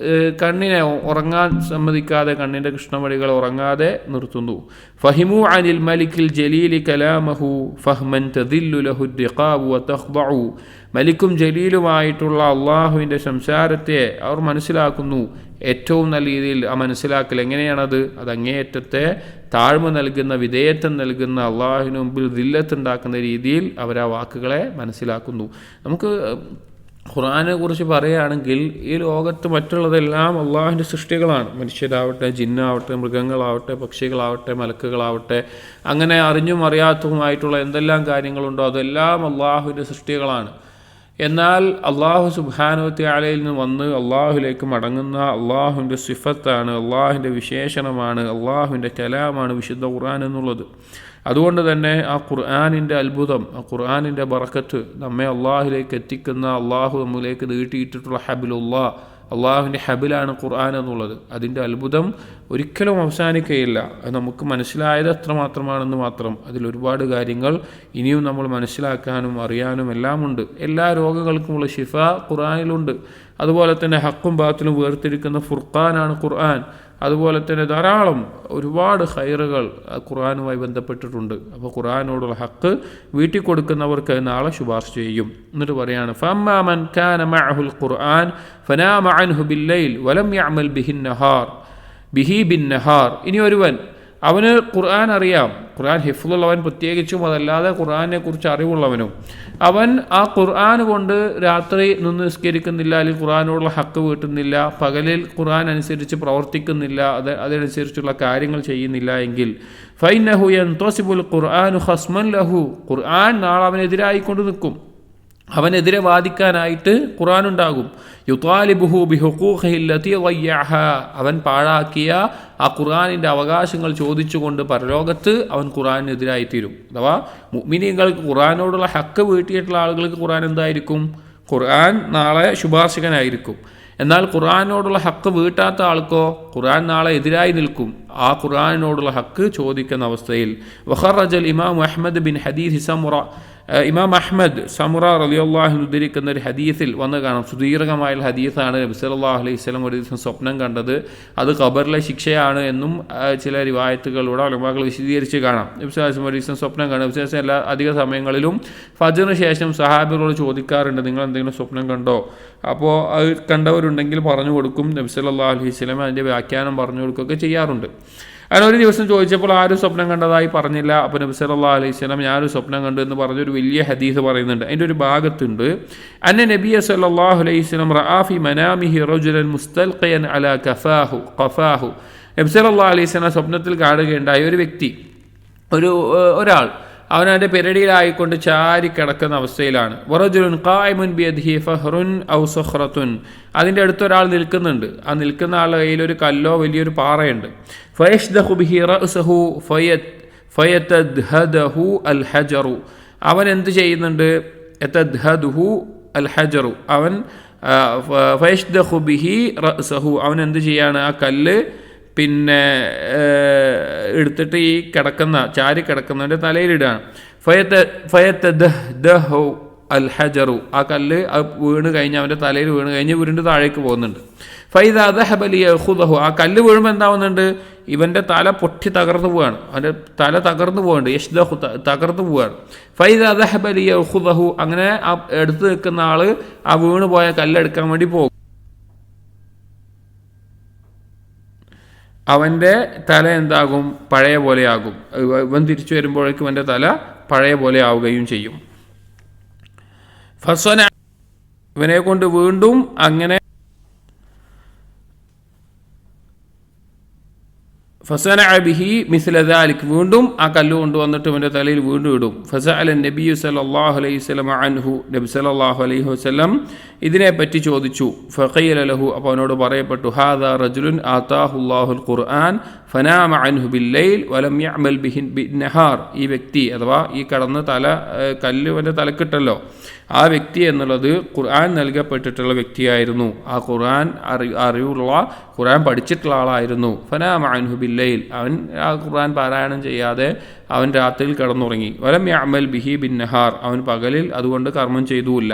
കണ്ണിനെ ഉറങ്ങാൻ സമ്മതിക്കാതെ, കണ്ണിൻ്റെ കൃഷ്ണമണികൾ ഉറങ്ങാതെ നിർത്തുന്നു. ഫഹിമു അനിൽ മലിക്കിൽ ജലീലി കലാമഹു ഫഹ്മൻ തദില്ലു ലഹു റിഖാബു വതഖ്ദഉ, മലിക്കും ജലീലുമായിട്ടുള്ള അള്ളാഹുവിൻ്റെ സംസാരത്തെ അവർ മനസ്സിലാക്കുന്നു. ഏറ്റവും നല്ല രീതിയിൽ ആ മനസ്സിലാക്കൽ എങ്ങനെയാണത്? അത് അങ്ങേയറ്റത്തെ താഴ്മ നൽകുന്ന, വിധേയത്വം നൽകുന്ന, അള്ളാഹുവിന് മുമ്പിൽ ദില്ലത്തുണ്ടാക്കുന്ന രീതിയിൽ അവർ ആ വാക്കുകളെ മനസ്സിലാക്കുന്നു. നമുക്ക് ഖുർആനെ കുറിച്ച് പറയുകയാണെങ്കിൽ ഈ ലോകത്ത് മറ്റുള്ളതെല്ലാം അള്ളാഹുവിൻ്റെ സൃഷ്ടികളാണ്. മനുഷ്യരാവട്ടെ, ജിന്നാവട്ടെ, മൃഗങ്ങളാവട്ടെ, പക്ഷികളാവട്ടെ, മലക്കുകളാവട്ടെ, അങ്ങനെ അറിഞ്ഞും അറിയാത്തതുമായിട്ടുള്ള എന്തെല്ലാം കാര്യങ്ങളുണ്ടോ അതെല്ലാം അള്ളാഹുവിൻ്റെ സൃഷ്ടികളാണ്. എന്നാൽ അള്ളാഹു സുബ്ഹാനഹു വതആലയിൽ നിന്ന് വന്ന് അള്ളാഹുലേക്ക് മടങ്ങുന്ന അള്ളാഹുവിൻ്റെ സിഫത്താണ്, അള്ളാഹുവിൻ്റെ വിശേഷണമാണ്, അള്ളാഹുവിൻ്റെ കലാമാണ് വിശുദ്ധ ഖുർആൻ എന്നുള്ളത്. അതുകൊണ്ട് തന്നെ ആ ഖുർആനിൻ്റെ അത്ഭുതം, ആ ഖുർആനിൻ്റെ ബറക്കത്ത്, നമ്മെ അള്ളാഹുലേക്ക് എത്തിക്കുന്ന, അള്ളാഹു നമ്മിലേക്ക് നീട്ടിയിട്ടിട്ടുള്ള ഹബിലുല്ലാ, അള്ളാഹുവിൻ്റെ ഹബിലാണ് ഖുർആൻ എന്നുള്ളത്. അതിൻ്റെ അത്ഭുതം ഒരിക്കലും അവസാനിക്കുകയില്ല. അത് നമുക്ക് മനസ്സിലായത് എത്രമാത്രമാണെന്ന് മാത്രം. അതിലൊരുപാട് കാര്യങ്ങൾ ഇനിയും നമ്മൾ മനസ്സിലാക്കാനും അറിയാനും എല്ലാമുണ്ട്. എല്ലാ രോഗങ്ങൾക്കുമുള്ള ഷിഫ ഖുർആനിലുണ്ട്. അതുപോലെ തന്നെ ഹക്കും ബാത്തിലും വേർതിരിക്കുന്ന ഫുർഖാനാണ് ഖുർആൻ. അതുപോലെ തന്നെ ധാരാളം ഒരുപാട് ഖൈറുകൾ ഖുർആനുമായി ബന്ധപ്പെട്ടിട്ടുണ്ട്. അപ്പോൾ ഖുർആനോടുള്ള ഹക്ക് വീട്ടിൽ കൊടുക്കുന്നവർക്ക് നാളെ ശുപാർശ ചെയ്യും. എന്നിട്ട് പറയാണ്, ഫഅമ്മാ മൻ കാന മഅഹുൽ ഖുർആൻ ഫനാമ അൻഹു ബില്ലൈൽ വലം യഅമൽ ബിഹി ബിന്നഹാർ. ഇനി ഒരുവൻ, അവന് ഖുർആൻ അറിയാം, ഖുർആൻ ഹിഫ്ളുള്ളവൻ പ്രത്യേകിച്ചും, അതല്ലാതെ ഖുർആനെ കുറിച്ച് അറിവുള്ളവനും, അവൻ ആ ഖുർആൻ കൊണ്ട് രാത്രി നിന്ന് നിസ്കരിക്കുന്നില്ല, അല്ലെങ്കിൽ ഖുർആനോടുള്ള ഹക്ക് വീട്ടുന്നില്ല, പകലിൽ ഖുർആൻ അനുസരിച്ച് പ്രവർത്തിക്കുന്നില്ല, അതനുസരിച്ചുള്ള കാര്യങ്ങൾ ചെയ്യുന്നില്ല എങ്കിൽ ഫൈനഹു യൻതസിബുൽ ഖുർആനു ഖസ്മൻ ലഹു, ഖുർആൻ നാളെ അവനെതിരായിക്കൊണ്ട് നിൽക്കും, അവനെതിരെ വാദിക്കാനായിട്ട് ഖുർആൻ ഉണ്ടാകും. യുതാലിബുഹു ബിഹുഖൂഖിഹി അല്ലതി ളയ്യഅഹ, അവൻ പാഴാക്കിയ ആ ഖുർആനിൻ്റെ അവകാശങ്ങൾ ചോദിച്ചുകൊണ്ട് പരലോകത്ത് അവൻ ഖുർആനെതിരായി തീരും. അഥവാ മുഅ്മിനീങ്ങൾക്ക് ഖുർആനോടുള്ള ഹക്ക് വീട്ടിയിട്ടുള്ള ആളുകൾക്ക് ഖുർആൻ എന്തായിരിക്കും? ഖുർആൻ നാളെ ശുപാർശകനായിരിക്കും. എന്നാൽ ഖുർആനോടുള്ള ഹക്ക് വീട്ടാത്ത ആൾക്കോ ഖുർആൻ നാളെ എതിരായി നിൽക്കും. ആ ഖുർആനോടുള്ള ഹക്ക് ചോദിക്കുന്ന അവസ്ഥയിൽ വഖറജൽ ഇമാം അഹ്മദ് ബിൻ ഹദീസ് സമുറ, ഇമാം അഹ്മദ് സമുറ റളിയല്ലാഹു അൻഹു ഉദ്ധരിക്കുന്ന ഒരു ഹദീസിൽ വന്ന് കാണാം. സുദീർഘമായ ഹദീസാണ്. നബി സല്ലല്ലാഹു അലൈഹി വസല്ലം ഒരു ദിവസം സ്വപ്നം കണ്ടത് അത് ഖബറിലെ ശിക്ഷയാണ് എന്നും ചില റിവായത്തുകളിലൂടെ ഉലമാക്കൾ വിശദീകരിച്ച് കാണാം. നബി സല്ലല്ലാഹു അലൈഹി വസല്ലം ഒരു ദിവസം സ്വപ്നം കണ്ടു. നബി സല്ലല്ലാഹു അലൈഹി വസല്ലം എല്ലാ അധിക സമയങ്ങളിലും ഫജ്റിന് ശേഷം സഹാബികളോട് ചോദിക്കാറുണ്ട്, നിങ്ങൾ എന്തെങ്കിലും സ്വപ്നം കണ്ടോ? അപ്പോൾ അത് കണ്ടവരുണ്ടെങ്കിൽ പറഞ്ഞു കൊടുക്കും. നബി സല്ലല്ലാഹു അലൈഹി വസല്ലം അതിൻ്റെ വ്യാഖ്യാനം പറഞ്ഞു കൊടുക്കുകയൊക്കെ ചെയ്യാറുണ്ട്. അങ്ങനെ ഒരു ദിവസം ചോദിച്ചപ്പോൾ ആരും സ്വപ്നം കണ്ടതായി പറഞ്ഞില്ല. അപ്പോൾ നബി സല്ലല്ലാഹു അലൈഹി വസല്ലം ഞാനൊരു സ്വപ്നം കണ്ടു എന്ന് പറഞ്ഞൊരു വലിയ ഹദീസ് പറയുന്നുണ്ട്. അതിൻ്റെ ഒരു ഭാഗത്തുണ്ട്, അന്ന നബിയ സല്ലല്ലാഹു അലൈഹി വസല്ലം റഅ ഫി മനാമിഹി റജുലൻ മുസ്തൽഖിയൻ അലാ ഖഫാഹു. നബി സല്ലല്ലാഹു അലൈഹി വസല്ലം സ്വപ്നത്തിൽ കാണുകയുണ്ടായ ഒരു വ്യക്തി, ഒരാൾ അവനവൻ്റെ പെരടിയിലായിക്കൊണ്ട് ചാരി കിടക്കുന്ന അവസ്ഥയിലാണ്. വറജുലുൻ ഖായിമുൻ ബിയദിഹി ഫഹ്റുൻ ഔ സഖ്റത്തുൻ, അതിൻ്റെ അടുത്തൊരാൾ നിൽക്കുന്നുണ്ട്. ആ നിൽക്കുന്ന ആളുടെ കയ്യിൽ ഒരു കല്ലോ വലിയൊരു പാറയുണ്ട്. ഫയഷ്ദഖു ബിഹി റഅസഹു ഫയതദ്ഹദഹു അൽ ഹജറു, അവൻ എന്ത് ചെയ്യുന്നുണ്ട്? യതദ്ഹദഹു അൽ ഹജറു, അവൻ ഫയഷ്ദഖു ബിഹി റഅസഹു, അവൻ എന്ത് ചെയ്യാണ്? ആ കല്ല് പിന്നെ എടുത്തിട്ട് ഈ ചാരി കിടക്കുന്നവൻ്റെ തലയിലിടുകയാണ്. ഫയതദ്ഹദഹു അൽ ഹജറു, ആ കല്ല് വീണ് കഴിഞ്ഞ് അവൻ്റെ തലയിൽ വീണ് കഴിഞ്ഞ് ഉരുണ്ട് താഴേക്ക് പോകുന്നുണ്ട്. ഫൈദ ദഹബ ലിയഖുദഹു, ആ കല്ല് വീഴുമ്പോൾ എന്താവുന്നുണ്ട്? ഇവൻ്റെ തല പൊട്ടി തകർന്നു പോവുകയാണ്, അവൻ്റെ തല തകർന്നു പോകുന്നുണ്ട്. യഷ്ദഹു, തകർന്നു പോവുകയാണ്. ഫൈദ ദഹബ ലിയഖുദഹു, അങ്ങനെ ആ എടുത്ത് നിൽക്കുന്ന ആള് ആ വീണ് പോയ കല്ലെടുക്കാൻ വേണ്ടി പോകും. അവൻ്റെ തല എന്താകും? പഴയ പോലെയാകും. ഇവൻ തിരിച്ചു വരുമ്പോഴേക്കും അവൻ്റെ തല പഴയ പോലെ ആവുകയും ചെയ്യും. ഫസന, ഇവനെ കൊണ്ട് വീണ്ടും അങ്ങനെ ഫസനഅ ബിഹി മിസ്ല ദാലിക്, വീണ്ടും ആ കല്ല് കൊണ്ടുവന്നിട്ട് ഇവൻ്റെ തലയിൽ വീണ്ടും ഇടും. ഫസഅല നബി സല്ലല്ലാഹു അലൈഹി വസല്ലം അൻഹു, നബി സല്ലല്ലാഹു അലൈഹി വസല്ലം ഇതിനെപ്പറ്റി ചോദിച്ചു. ഫഖീല ലഹു, അപ്പോൾ അവനോട് പറയപ്പെട്ടു, ഹാദാ റജുലുൻ ആതാഹുല്ലാഹുൽ ഖുർആൻ ഫനാമ അൻഹു ബില്ലൈൽ വലം യഅമൽ ബിഹി ബിന്നഹാർ. ഈ വ്യക്തി അഥവാ ഈ കടന്ന കല്ല് അവൻ്റെ തലക്കിട്ടല്ലോ, ആ വ്യക്തി എന്നുള്ളത് ഖുർആൻ നൽകപ്പെട്ടിട്ടുള്ള വ്യക്തിയായിരുന്നു. ആ ഖുർആൻ അറിവുള്ള, ഖുർആൻ പഠിച്ചിട്ടുള്ള ആളായിരുന്നു. ഫനാമ അൻഹു ബില്ലൈൽ, അവൻ ആ ഖുർആൻ പാരായണം ചെയ്യാതെ അവൻ രാത്രിയിൽ കിടന്നുറങ്ങി. വലം യഅമൽ ബിഹി ബിന്നഹാർ, അവൻ പകലിൽ അതുകൊണ്ട് കർമ്മം ചെയ്തുമില്ല.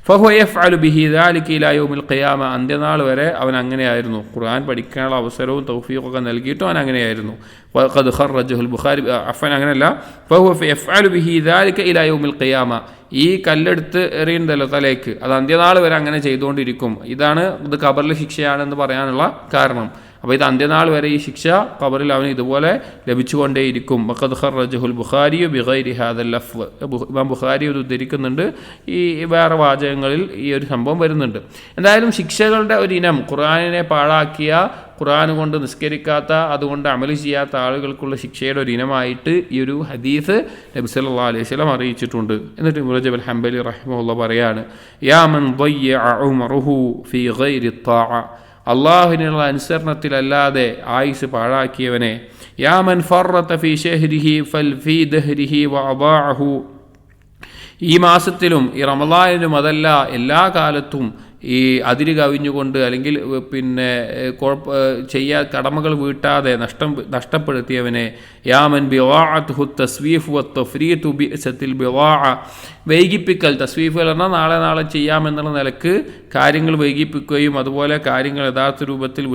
ഫഹുവ യഫ്അലു ബിഹി ദാലിക ഇലാ യൗമിൽ ഖിയാമ, അന്ത്യനാൾ വരെ അവൻ അങ്ങനെയായിരുന്നു. ഖുർആൻ പഠിക്കാനുള്ള അവസരവും തൗഫീഖൊക്കെ നൽകിയിട്ടും അവൻ അങ്ങനെയായിരുന്നു. ഖദ് ഖറജഹുൽ ബുഖാരി, അങ്ങനെയല്ല, ഫഹുവ യഫ്അലു ബിഹി ദാലിക ഇലാ യൗമിൽ ഖിയാമ, ഈ കല്ലെടുത്ത് എറിയുന്നതല്ലോ തലേക്ക്, അത് അന്ത്യനാൾ വരെ അങ്ങനെ ചെയ്തുകൊണ്ടിരിക്കും. ഇതാണ് ഇത് ഖബറിലെ ശിക്ഷയാണെന്ന് പറയാനുള്ള കാരണം. അപ്പോൾ ഇത് അന്ത്യനാൾ വരെ ഈ ശിക്ഷ ഖബറിൽ അവന് ഇതുപോലെ ലഭിച്ചുകൊണ്ടേയിരിക്കും. വഖദ് ഖറജഹുൽ ബുഖാരി ബിഗൈരി ഹാദൽ ലഫ്ള്, ഇമാം ബുഖാരി ഇത് ഉദ്ധരിക്കുന്നുണ്ട്. ഈ വേറെ വാചകങ്ങളിൽ ഈ ഒരു സംഭവം വരുന്നുണ്ട്. എന്തായാലും ശിക്ഷകളുടെ ഒരു ഇനം, ഖുർആനിനെ പാഴാക്കിയ ഖുർആൻ കൊണ്ട് നിസ്കരിക്കാത്ത, അതുകൊണ്ട് അമല് ചെയ്യാത്ത ആളുകൾക്കുള്ള ശിക്ഷയുടെ ഒരു ഇനമായിട്ട് ഈ ഒരു ഹദീസ് നബി സല്ലല്ലാഹു അലൈഹി വസല്ലം അറിയിച്ചിട്ടുണ്ട്. എന്നിട്ട് ഇബ്നു റജബ് അൽ ഹംബലി റഹിമഹുല്ലാഹ് പറയാണ്, യാ മൻ ضيع عمره في غير الطاعة, അള്ളാഹുവിനുള്ള അനുസരണത്തിലല്ലാതെ ആയുസ് പാഴാക്കിയവനെ, യാ മൻ ഫറത ഫീ ഷഹ്രിഹി ഫൽ ഫീ ദഹ്രിഹി വഅദാഅഹു, ഈ മാസത്തിലും ഈ റമളാനിലും അതല്ല എല്ലാ കാലത്തും ഈ അതിര് കവിഞ്ഞുകൊണ്ട് അല്ലെങ്കിൽ കടമകൾ വീട്ടാതെ നഷ്ടപ്പെടുത്തിയവനെ, യാമൻ ബിവാഅത്ഹു തസ്വീഫ് വത്തഫ്രീതു ബിഅസത്തിൽ ബിവാഅ, വൈകിപ്പിക്കൽ, തസ്വീഫ് പറഞ്ഞാൽ നാളെ ചെയ്യാമെന്നുള്ള നിലക്ക് കാര്യങ്ങൾ വൈകിപ്പിക്കുകയും അതുപോലെ കാര്യങ്ങൾ യഥാർത്ഥ രൂപത്തിൽ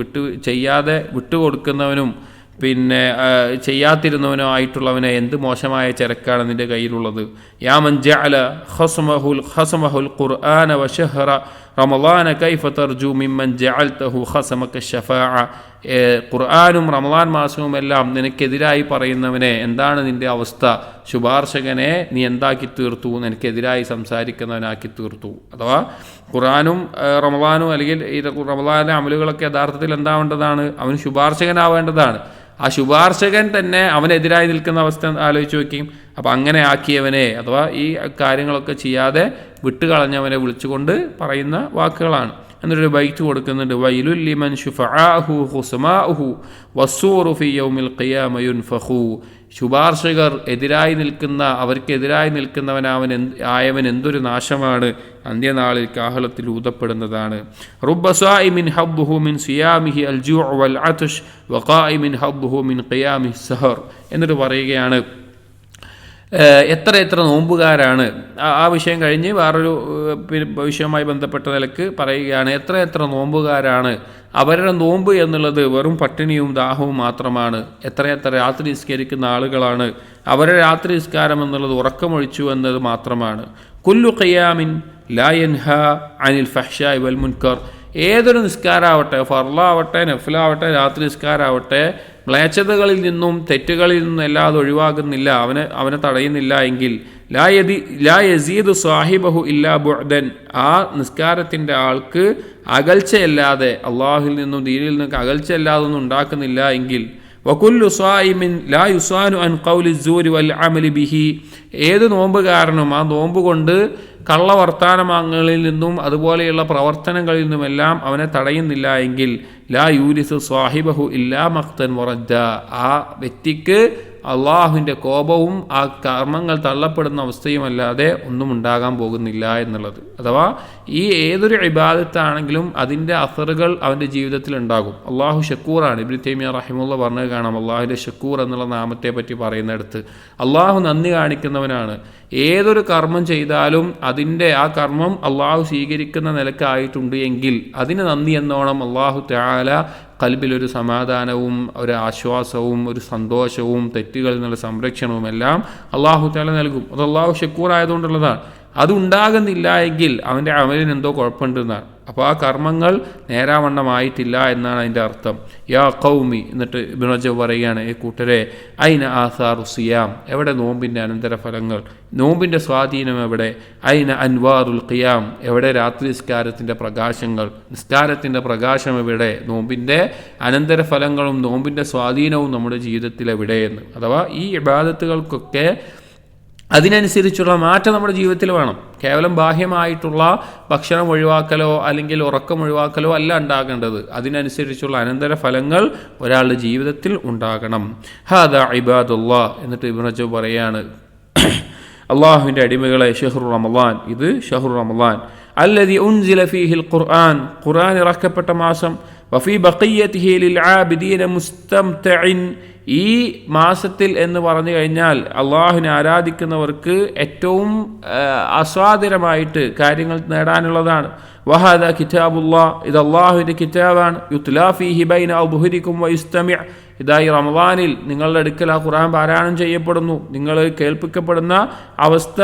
ചെയ്യാതെ വിട്ടുകൊടുക്കുന്നവനും ചെയ്യാത്തിരുന്നവനോ ആയിട്ടുള്ളവനെ എന്ത് മോശമായ ചരക്കാണ് നിന്റെ കയ്യിലുള്ളത്. യാമൻ ജഅല ഖസമഹുൽ ഖുർആന വശഹറ റമളാന കൈഫ തർജു മിമ്മൻ ജഅൽതഹു ഖസമക ശഫാഅ, ഖുർആനും റമളാൻ മാസവും എല്ലാം നിനക്കെതിരായി പറയുന്നവനെ എന്താണ് നിന്റെ അവസ്ഥ? ശുപാർശകനെ നീ എന്താക്കി തീർത്തു? നിനക്കെതിരായി സംസാരിക്കുന്നവനാക്കി തീർത്തു. അഥവാ ഖുർആനും റമളാനും അല്ലെങ്കിൽ ഈ റമളാനിലെ അമലുകളൊക്കെ യഥാർത്ഥത്തിൽ എന്താവേണ്ടതാണ്? അവന് ശുപാർശകനാവേണ്ടതാണ്. ആ ശുപാർശകൻ തന്നെ അവനെതിരായി നിൽക്കുന്ന അവസ്ഥ ആലോചിച്ച് നോക്കിയും. അപ്പം അങ്ങനെ ആക്കിയവനെ, അഥവാ ഈ കാര്യങ്ങളൊക്കെ ചെയ്യാതെ വിട്ടുകളഞ്ഞവനെ വിളിച്ചുകൊണ്ട് പറയുന്ന വാക്കുകളാണ്. എന്നൊരു ബൈറ്റ് കൊടുക്കുന്നുണ്ട്, വൈലുൽ ലിമൻ ശുഫആഹു ഖുസ്മാഉഹു വസ്സൂറു ഫീ യൗമിൽ ഖിയാമ യുൻഫഖു, ശുപാർശകർ അവർക്കെതിരായി ആയവൻ എന്തൊരു നാശമാണ്, അന്ത്യനാളിൽ കാഹളത്തിൽ ഊതപ്പെടുന്നതാണ്. റുബ്ബ സായിമിൻ ഹബ്ബുഹു മിൻ സിയാമിഹി അൽ ജൂഅ വൽ അതശ് വഖായിമിൻ ഹബ്ബുഹു മിൻ ഖിയാമിഹി സഹർ. എന്നിട്ട് പറയുകയാണ്, എത്ര നോമ്പുകാരാണ്. ആ വിഷയം കഴിഞ്ഞ് വേറൊരു വിഷയവുമായി ബന്ധപ്പെട്ട നിലക്ക് പറയുകയാണ്, എത്ര നോമ്പുകാരാണ്, അവരുടെ നോമ്പ് എന്നുള്ളത് വെറും പട്ടിണിയും ദാഹവും മാത്രമാണ്. എത്ര രാത്രി നിസ്കരിക്കുന്ന ആളുകളാണ്, അവരുടെ രാത്രി നിസ്കാരം എന്നുള്ളത് ഉറക്കമൊഴിച്ചു എന്നത് മാത്രമാണ്. കുല്ലു ഖിയാമിൻ ലാ യൻഹാ അനിൽ ഫഹ്ശാഇ വൽ മുൻകർ, ഏതൊരു നിസ്കാരാവട്ടെ, ഫർളാവട്ടെ നഫ്ലാവട്ടെ രാത്രി നിസ്കാരാവട്ടെ, മ്ലേച്ഛതകളിൽ നിന്നും തെറ്റുകളിൽ നിന്നും എല്ലാം അത് ഒഴിവാകുന്നില്ല, അവനെ തടയുന്നില്ല എങ്കിൽ ലാ യസീദു സാഹിബഹു ഇല്ലാ ബുഅദൻ, ആ നിസ്കാരത്തിൻ്റെ ആൾക്ക് അകൽച്ചയല്ലാതെ, അള്ളാഹുവിൽ നിന്നും ദീനിൽ നിന്നും അകൽച്ചയല്ലാതെ ഒന്നും ഉണ്ടാക്കുന്നില്ല എങ്കിൽ, വകുല്ലു സായിമിൻ ലാ യുസാനു അൻ ഖൗലി സൂരി വൽ അമലി ബിഹി, ഏത് നോമ്പുകാരനും ആ നോമ്പ് കൊണ്ട് കള്ളവർത്താനങ്ങളിൽ നിന്നും അതുപോലെയുള്ള പ്രവർത്തനങ്ങളിൽ നിന്നുമെല്ലാം അവനെ തടയുന്നില്ല എങ്കിൽ, ലാ യൂരിസു സ്വാഹിബഹു ഇല്ലാ മഖ്തൻ വറദ്ദ, ആ വ്യക്തിക്ക് അള്ളാഹുവിൻ്റെ കോപവും ആ കർമ്മങ്ങൾ തള്ളപ്പെടുന്ന അവസ്ഥയുമല്ലാതെ ഒന്നും ഉണ്ടാകാൻ പോകുന്നില്ല എന്നുള്ളത്. അഥവാ ഈ ഏതൊരു ഇബാദത്താണെങ്കിലും അതിൻ്റെ അസറുകൾ അവൻ്റെ ജീവിതത്തിൽ ഉണ്ടാകും. അള്ളാഹു ഷക്കൂറാണ്. ഇബ്നു തൈമിയ്യ റഹിമഹുല്ലാഹ് പറഞ്ഞത് കാണാം, അള്ളാഹുവിൻ്റെ ഷക്കൂർ എന്നുള്ള നാമത്തെ പറ്റി പറയുന്നിടത്ത് അള്ളാഹു നന്ദി കാണിക്കുന്നവനാണ്. ഏതൊരു കർമ്മം ചെയ്താലും അതിൻ്റെ ആ കർമ്മം അള്ളാഹു സ്വീകരിക്കുന്ന നിലക്കായിട്ടുണ്ട് എങ്കിൽ അതിന് നന്ദി എന്നോണം അള്ളാഹു തആല ഖൽബിലൊരു സമാധാനവും ഒരു ആശ്വാസവും ഒരു സന്തോഷവും തെറ്റുകളിൽ നിന്നുള്ള സംരക്ഷണവും എല്ലാം അള്ളാഹു തആല നൽകും. അത് അള്ളാഹു ഷക്കൂർ ആയതുകൊണ്ടുള്ളതാണ്. അതുണ്ടാകുന്നില്ല എങ്കിൽ അവൻ്റെ അമലിന് എന്തോ കുഴപ്പമുണ്ടെന്നാണ്. അപ്പോൾ ആ കർമ്മങ്ങൾ നേരാവണ്ണമായിട്ടില്ല എന്നാണ് അതിൻ്റെ അർത്ഥം. യാ ഖൗമി, എന്നിട്ട് ഇബ്നു റജബ് പറയുകയാണ്, ഈ കൂട്ടരെ, ഐന ആസാറു സിയാം, എവിടെ നോമ്പിൻ്റെ അനന്തരഫലങ്ങൾ, നോമ്പിൻ്റെ സ്വാധീനം എവിടെ, ഐന അൻവാറുൽ ഖിയാം, എവിടെ രാത്രി നിസ്കാരത്തിൻ്റെ പ്രകാശങ്ങൾ, നിസ്കാരത്തിൻ്റെ പ്രകാശം എവിടെ, നോമ്പിൻ്റെ അനന്തരഫലങ്ങളും നോമ്പിൻ്റെ സ്വാധീനവും നമ്മുടെ ജീവിതത്തിൽ എവിടെയെന്ന്. അഥവാ ഈ ഇബാദത്തുകൾക്കൊക്കെ അതിനനുസരിച്ചുള്ള മാറ്റം നമ്മുടെ ജീവിതത്തിൽ വേണം. കേവലം ബാഹ്യമായിട്ടുള്ള ഭക്ഷണം ഒഴിവാക്കലോ അല്ലെങ്കിൽ ഉറക്കം ഒഴിവാക്കലോ അല്ല ഉണ്ടാകേണ്ടത്. അതിനനുസരിച്ചുള്ള അനന്തര ഫലങ്ങൾ ഒരാളുടെ ജീവിതത്തിൽ ഉണ്ടാകണം. ഹാദാ ഇബാദുല്ലാഹ്, എന്നിട്ട് ഇബ്നു റജബ് പറയാണ്, അള്ളാഹുവിൻ്റെ അടിമകളെ, ഷഹ്റു റമളാൻ, ഇത് ഷഹ്റു റമളാൻ അല്ലദി ഉൻസില ഫീഹിൽ ഖുർആൻ, ഖുർആൻ ഇറക്കപ്പെട്ട മാസം, വഫീ ബഖിയ്യതിഹി ലിൽ ആബിദീന മുസ്തംതഇൻ, ഈ മാസത്തിൽ എന്ന് പറഞ്ഞു കഴിഞ്ഞാൽ അള്ളാഹുവിനെ ആരാധിക്കുന്നവർക്ക് ഏറ്റവും ആസ്വാദനമായിട്ട് കാര്യങ്ങൾ നേടാനുള്ളതാണ്. വഹാദ കിതാബുല്ലാഹ്, ഇത് അള്ളാഹുവിൻ്റെ കിതാബാണ്. യുത്ലാ ഫീഹി ബൈന അദ്ഹുരികും വയുസ്തമിഅ, ഇതായി റമളാനിൽ നിങ്ങളുടെ അടുക്കൽ ആ ഖുർആൻ പാരായണം ചെയ്യപ്പെടുന്നു, നിങ്ങൾ കേൾപ്പിക്കപ്പെടുന്ന അവസ്ഥ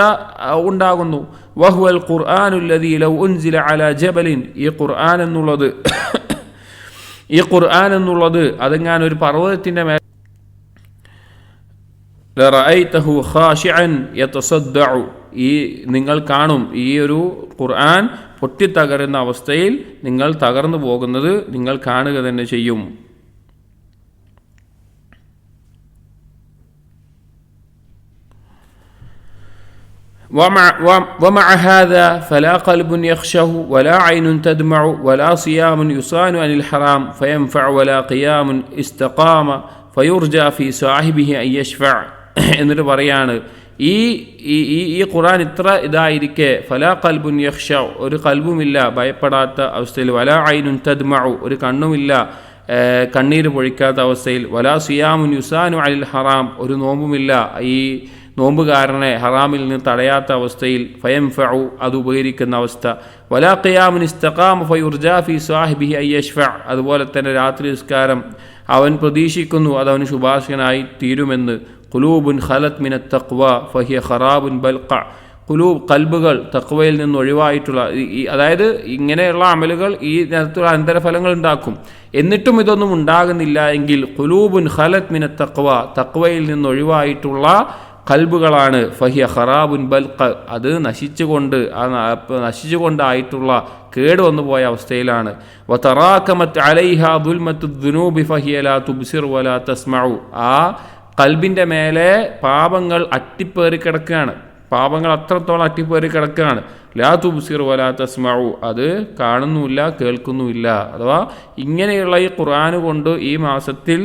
ഉണ്ടാകുന്നു. വഹുവൽ ഖുർആനുല്ലദീ ലൗ ഉൻസില അലാ ജബലിൻ, ഈ ഖുർആൻ എന്നുള്ളത് അതെങ്ങാൻ ഒരു പർവ്വതത്തിൻ്റെ മേൽ ലറഅയ്തഹു ഖാശിഅൻ യതസദ്ദഉ, ഈ നിങ്ങൾ കാണും ഈ ഒരു ഖുർആൻ പൊട്ടിത്തകരുന്ന അവസ്ഥയിൽ നിങ്ങൾ തകർന്നു പോകുന്നത് നിങ്ങൾ കാണുക തന്നെ ചെയ്യും. ومع هذا فلا قلب يخشه ولا عين تدمع ولا صيام يصان عن الحرام فينفع ولا قيام استقام فيرجى في صاحبه أن يشفع എന്നിട്ട് പറയാണ് ഈ ഖുർആൻ ഇത്ര ഇതായിരിക്കെ ഫലാ ഖൽബുൻ യഖ്ഷ, ഒരു കൽബുമില്ല ഭയപ്പെടാത്ത അവസ്ഥയിൽ, വലാ ഐനുൻ തദ്മഉ, ഒരു കണ്ണുമില്ല കണ്ണീര് പൊഴിക്കാത്ത അവസ്ഥയിൽ, വലാ സിയാമുൻ യുസാനു അലിൽ ഹറാം, ഒരു നോമ്പുമില്ല ഈ നോമ്പുകാരനെ ഹറാമിൽ നിന്ന് തടയാത്ത അവസ്ഥയിൽ, ഫയൻഫഉ, അത് ഉപകരിക്കുന്ന അവസ്ഥ, വലാ ഖിയാമുൻ ഇസ്തഖാമ ഫയുർജാ ഫി സാഹിബിഹി അൻ യശ്ഫഅ, അതുപോലെ തന്നെ രാത്രി നിസ്കാരം അവൻ പ്രതീക്ഷിക്കുന്നു അത് അവന് ശുപാർശകനായി തീരുമെന്ന്. ഖുലൂബുൻ ഖലത് മിനത് തഖ്വ ഫഹിയ ഖറാബുൻ ബൽഖ, കൽബുകൾ തഖ്വയിൽ നിന്ന് ഒഴിവായിട്ടുള്ള, അതായത് ഇങ്ങനെയുള്ള അമലുകൾ ഈ നേരത്തുള്ള അനന്തരഫലങ്ങൾ ഉണ്ടാക്കും, എന്നിട്ടും ഇതൊന്നും ഉണ്ടാകുന്നില്ല എങ്കിൽ ഖുലൂബുൻ ഖലത് മിനത് തഖ്വ, തഖ്വയിൽ നിന്ന് ഒഴിവായിട്ടുള്ള കൽബുകളാണ് ഫഹിയ ഖറാബുൻ ബൽഖ, അത് നശിച്ചുകൊണ്ടായിട്ടുള്ള കേട് വന്നു പോയ അവസ്ഥയിലാണ്. വതറാകമത് അലൈഹാ ദുൽമത്തു ദുനൂബി ഫഹിയ ലാ തുബ്സിർ വലാ തസ്മഉ, ആ കൽബിൻ്റെ മേലെ പാപങ്ങൾ അട്ടിപ്പേറി കിടക്കുകയാണ്, പാപങ്ങൾ അത്രത്തോളം അട്ടിപ്പേറി കിടക്കുകയാണ്. ലാ തുബ്സിർ വലാ തസ്മഉ, അത് കാണുന്നുമില്ല കേൾക്കുന്നുമില്ല. അഥവാ ഇങ്ങനെയുള്ള ഈ ഖുർആൻ കൊണ്ട് ഈ മാസത്തിൽ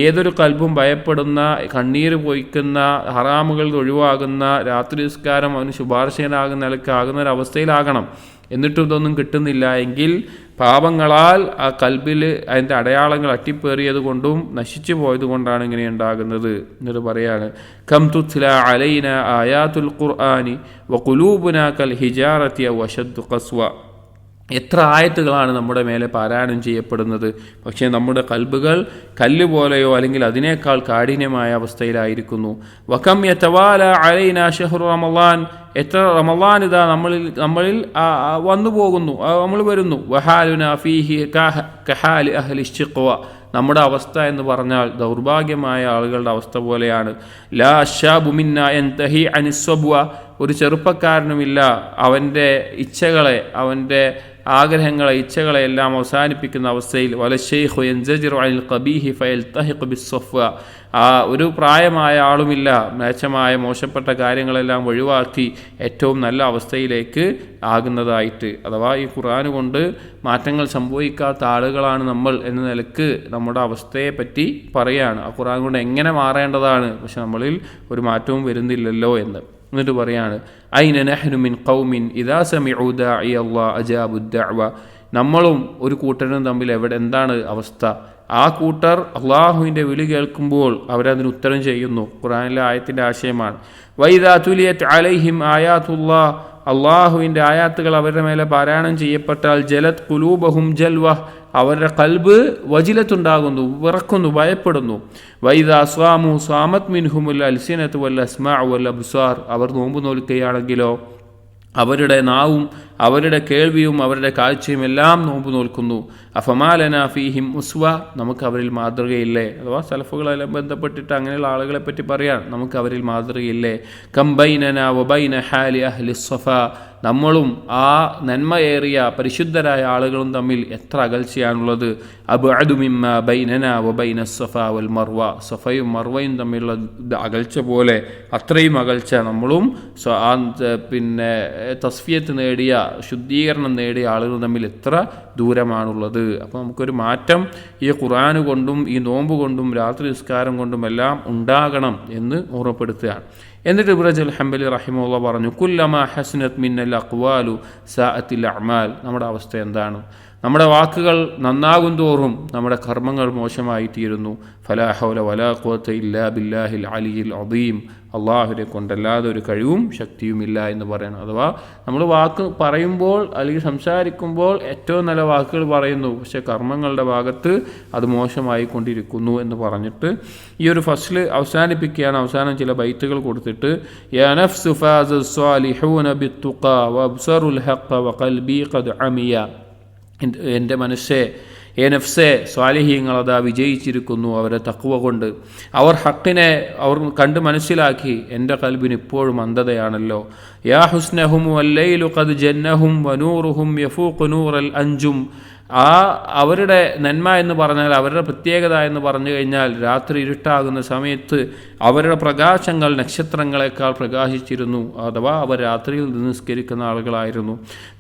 ഏതൊരു കൽബും ഭയപ്പെടുന്ന, കണ്ണീര് പൊയ്ക്കുന്ന, ഹറാമുകൾ ഒഴിവാകുന്ന, രാത്രി നിസ്കാരം അവന് ശുപാർശനാകുന്ന നിലക്കാകുന്ന ഒരവസ്ഥയിലാകണം. എന്നിട്ടും ഇതൊന്നും കിട്ടുന്നില്ല എങ്കിൽ പാപങ്ങളാൽ ആ കൽബിൽ അതിൻ്റെ അടയാളങ്ങൾ അട്ടിപ്പേറിയത് കൊണ്ടും നശിച്ചു പോയത് കൊണ്ടാണ് ഇങ്ങനെ ഉണ്ടാകുന്നത് എന്നിട്ട് പറയാണ്. കം തുത്ല അലൈന ആയാത്തുൽ ഖുർആനി വഖുലൂബുനാ കൽ ഹിജാറതി വശദ്ദു ഖസ്വ, എത്ര ആയത്തുകളാണ് നമ്മുടെ മേലെ പാരായണം ചെയ്യപ്പെടുന്നത്, പക്ഷേ നമ്മുടെ കൽബുകൾ കല്ല് പോലെയോ അല്ലെങ്കിൽ അതിനേക്കാൾ കാഠിന്യമായ അവസ്ഥയിലായിരിക്കുന്നു. വകം യതവാല അലൈന ഷഹ്റു റമളാൻ, എത്ര റമളാൻ ഇതാ നമ്മളിൽ വന്നു പോകുന്നു, നമ്മൾ വരുന്നു. വഹാലുന ഫീഹി കഹാലി അഹ്ലി ശിഖ്വ, നമ്മുടെ അവസ്ഥ എന്ന് പറഞ്ഞാൽ ദൗർഭാഗ്യമായ ആളുകളുടെ അവസ്ഥ പോലെയാണ്. ലാ അശ്ശാബു മിന്നാ യൻതഹി അനിസ്വബ്വ, ഒരു ചെറുപ്പക്കാരനുമില്ല അവൻ്റെ ഇച്ഛകളെ, അവൻ്റെ ആഗ്രഹങ്ങളെ, ഇച്ഛകളെ എല്ലാം അവസാനിപ്പിക്കുന്ന അവസ്ഥയിൽ. വലശൈഖു യൻസജിറു അനിൽ ഖബീഹി ഫയൽതഹിഖു ബിസ്സഫ്വ, ഒരു പ്രായമായ ആളുമില്ല മേച്ചമായ മോശപ്പെട്ട കാര്യങ്ങളെല്ലാം ഒഴിവാക്കി ഏറ്റവും നല്ല അവസ്ഥയിലേക്ക് ആകുന്നതായിട്ട്. അഥവാ ഈ ഖുർആൻ കൊണ്ട് മാറ്റങ്ങൾ സംഭവിക്കാത്ത ആളുകളാണ് നമ്മൾ എന്ന നിലക്ക് നമ്മുടെ അവസ്ഥയെ പറ്റി പറയാണ്. ആ ഖുർആൻ കൊണ്ട് എങ്ങനെ മാറേണ്ടതാണ്, പക്ഷെ നമ്മളിൽ ഒരു മാറ്റവും വരുന്നില്ലല്ലോ എന്ന്. എന്നിട്ട് പറയാണ്, ഐന നഹ്നു മിൻ ഖൗമിൻ ഇദാ സമിഉ ദാഇ അല്ലാഹ് അജാബു ദഅവ, നമ്മളും ഒരു കൂട്ടരും തമ്മിൽ എന്താണ് അവസ്ഥ? ആ കൂട്ടർ അള്ളാഹുവിൻ്റെ വിളി കേൾക്കുമ്പോൾ അവരതിന് ഉത്തരം ചെയ്യുന്നു. ഖുർആനിലെ ആയത്തിൻ്റെ ആശയമാണ്. വൈദാ തുലിയത് അലൈഹിം ആയാത്തുല്ലാഹ്, അള്ളാഹുവിൻ്റെ ആയാത്തുകൾ അവരുടെ മേലെ പാരായണം ചെയ്യപ്പെട്ടാൽ ജലത് ഖുലൂബഹും ജൽവ, അവരുടെ കൽബ് വജിലത്തുണ്ടാകുന്നു, വിറക്കുന്നു, ഭയപ്പെടുന്നു. വൈദാ സ്വാമു സ്വാമത് മിൻഹുമുൽ അൽസിനത്ത് വൽ അസ്മാഉ വൽ അബ്സാർ, അവർ നോമ്പ് നോൽക്കുകയാണെങ്കിലോ അവരുടെ നാവും അവരുടെ കേൾവിയും അവരുടെ കാഴ്ചയും എല്ലാം നോമ്പ് നോൽക്കുന്നു. അഫമാലന ഫീഹിം ഉസ്വ, നമുക്ക് അവരിൽ മാതൃകയില്ലേ? അഥവാ സലഫുകളെല്ലാം ബന്ധപ്പെട്ടിട്ട് അങ്ങനെയുള്ള ആളുകളെ പറ്റി പറയാൻ, നമുക്ക് അവരിൽ മാതൃകയില്ലേ? കംബൈനന വബൈന ഹാലി അഹ്ലി സ്വഫ, നമ്മളും ആ നന്മയേറിയ പരിശുദ്ധരായ ആളുകളും തമ്മിൽ എത്ര അകൽച്ചയാണുള്ളത്. അബ്അദു മിമ്മ ബൈനന വബൈന സ്വഫ വൽ മർവ, സ്വഫയും മർവയും തമ്മിലുള്ള അകൽച്ച പോലെ അത്രയും അകൽച്ച നമ്മളും പിന്നെ തസ്ഫിയത്ത് നേടിയ, ശുദ്ധീകരണം നേടിയ ആളുകൾ തമ്മിൽ എത്ര ദൂരമാണുള്ളത്. അപ്പോൾ നമുക്കൊരു മാറ്റം ഈ ഖുർആൻ കൊണ്ടും ഈ നോമ്പ് കൊണ്ടും രാത്രി നിസ്കാരം കൊണ്ടും എല്ലാം ഉണ്ടാകണം എന്ന് ഓർമ്മപ്പെടുത്തുകയാണ്. എന്നിട്ട് ഇബ്രാഹിം ഹംബലി റഹിമഹുല്ലാ പറഞ്ഞു, കുല്ലമാ ഹസ്നത് മിന്നൽ അഖ്വാലു സഅത്തിൽ അഅ്മാൽ, നമ്മുടെ അവസ്ഥ എന്താണ്? നമ്മുടെ വാക്കുകൾ നന്നാകും തോറും നമ്മുടെ കർമ്മങ്ങൾ മോശമായി തീരുന്നു. ഫലാ ഹൗല വലാ ഖുവത ഇല്ലാ ബില്ലാഹിൽ അലിയിൽ അദീം, അള്ളാഹുവിനെ കൊണ്ടല്ലാതെ ഒരു കഴിവും ശക്തിയുമില്ല എന്ന് പറയണം. അഥവാ നമ്മൾ വാക്ക് പറയുമ്പോൾ അല്ലെങ്കിൽ സംസാരിക്കുമ്പോൾ ഏറ്റവും നല്ല വാക്കുകൾ പറയുന്നു, പക്ഷെ കർമ്മങ്ങളുടെ ഭാഗത്ത് അത് മോശമായി കൊണ്ടിരിക്കുന്നു എന്ന് പറഞ്ഞിട്ട് ഈ ഒരു ഫസ്ല് അവസാനിപ്പിക്കുകയാണ്. അവസാനം ചില ബൈത്തുകൾ കൊടുത്തിട്ട്, യാ നഫ്സു ഫാസ സ്വാലിഹൂന ബിത്തുഖാ വഅബ്സറുൽ ഹഖ വഖൽബി ഖദ് അമിയ, എൻ്റെ മനസ്സേ, നഫ്സേ, സ്വാലിഹീങ്ങൾ അതാ വിജയിച്ചിരിക്കുന്നു അവരെ തഖ്വ കൊണ്ട്, അവർ ഹക്കിനെ അവർ കണ്ട് മനസ്സിലാക്കി. എൻ്റെ കൽബിന് ഇപ്പോഴും അന്ധതയാണല്ലോ. യാ ഹുസ്നഹും വല്ലൈലു ഖദ് ജന്നഹും വനൂറുഹും യഫൂഖു നൂറൽ അൻജും, അവരുടെ നന്മ എന്ന് പറഞ്ഞാൽ, അവരുടെ പ്രത്യേകത എന്ന് പറഞ്ഞു കഴിഞ്ഞാൽ, രാത്രി ഇരുട്ടാകുന്ന സമയത്ത് അവരുടെ പ്രകാശങ്ങൾ നക്ഷത്രങ്ങളെക്കാൾ പ്രകാശിച്ചിരുന്നു. അഥവാ അവർ രാത്രിയിൽ നിസ്കരിക്കുന്ന ആളുകളായിരുന്നു.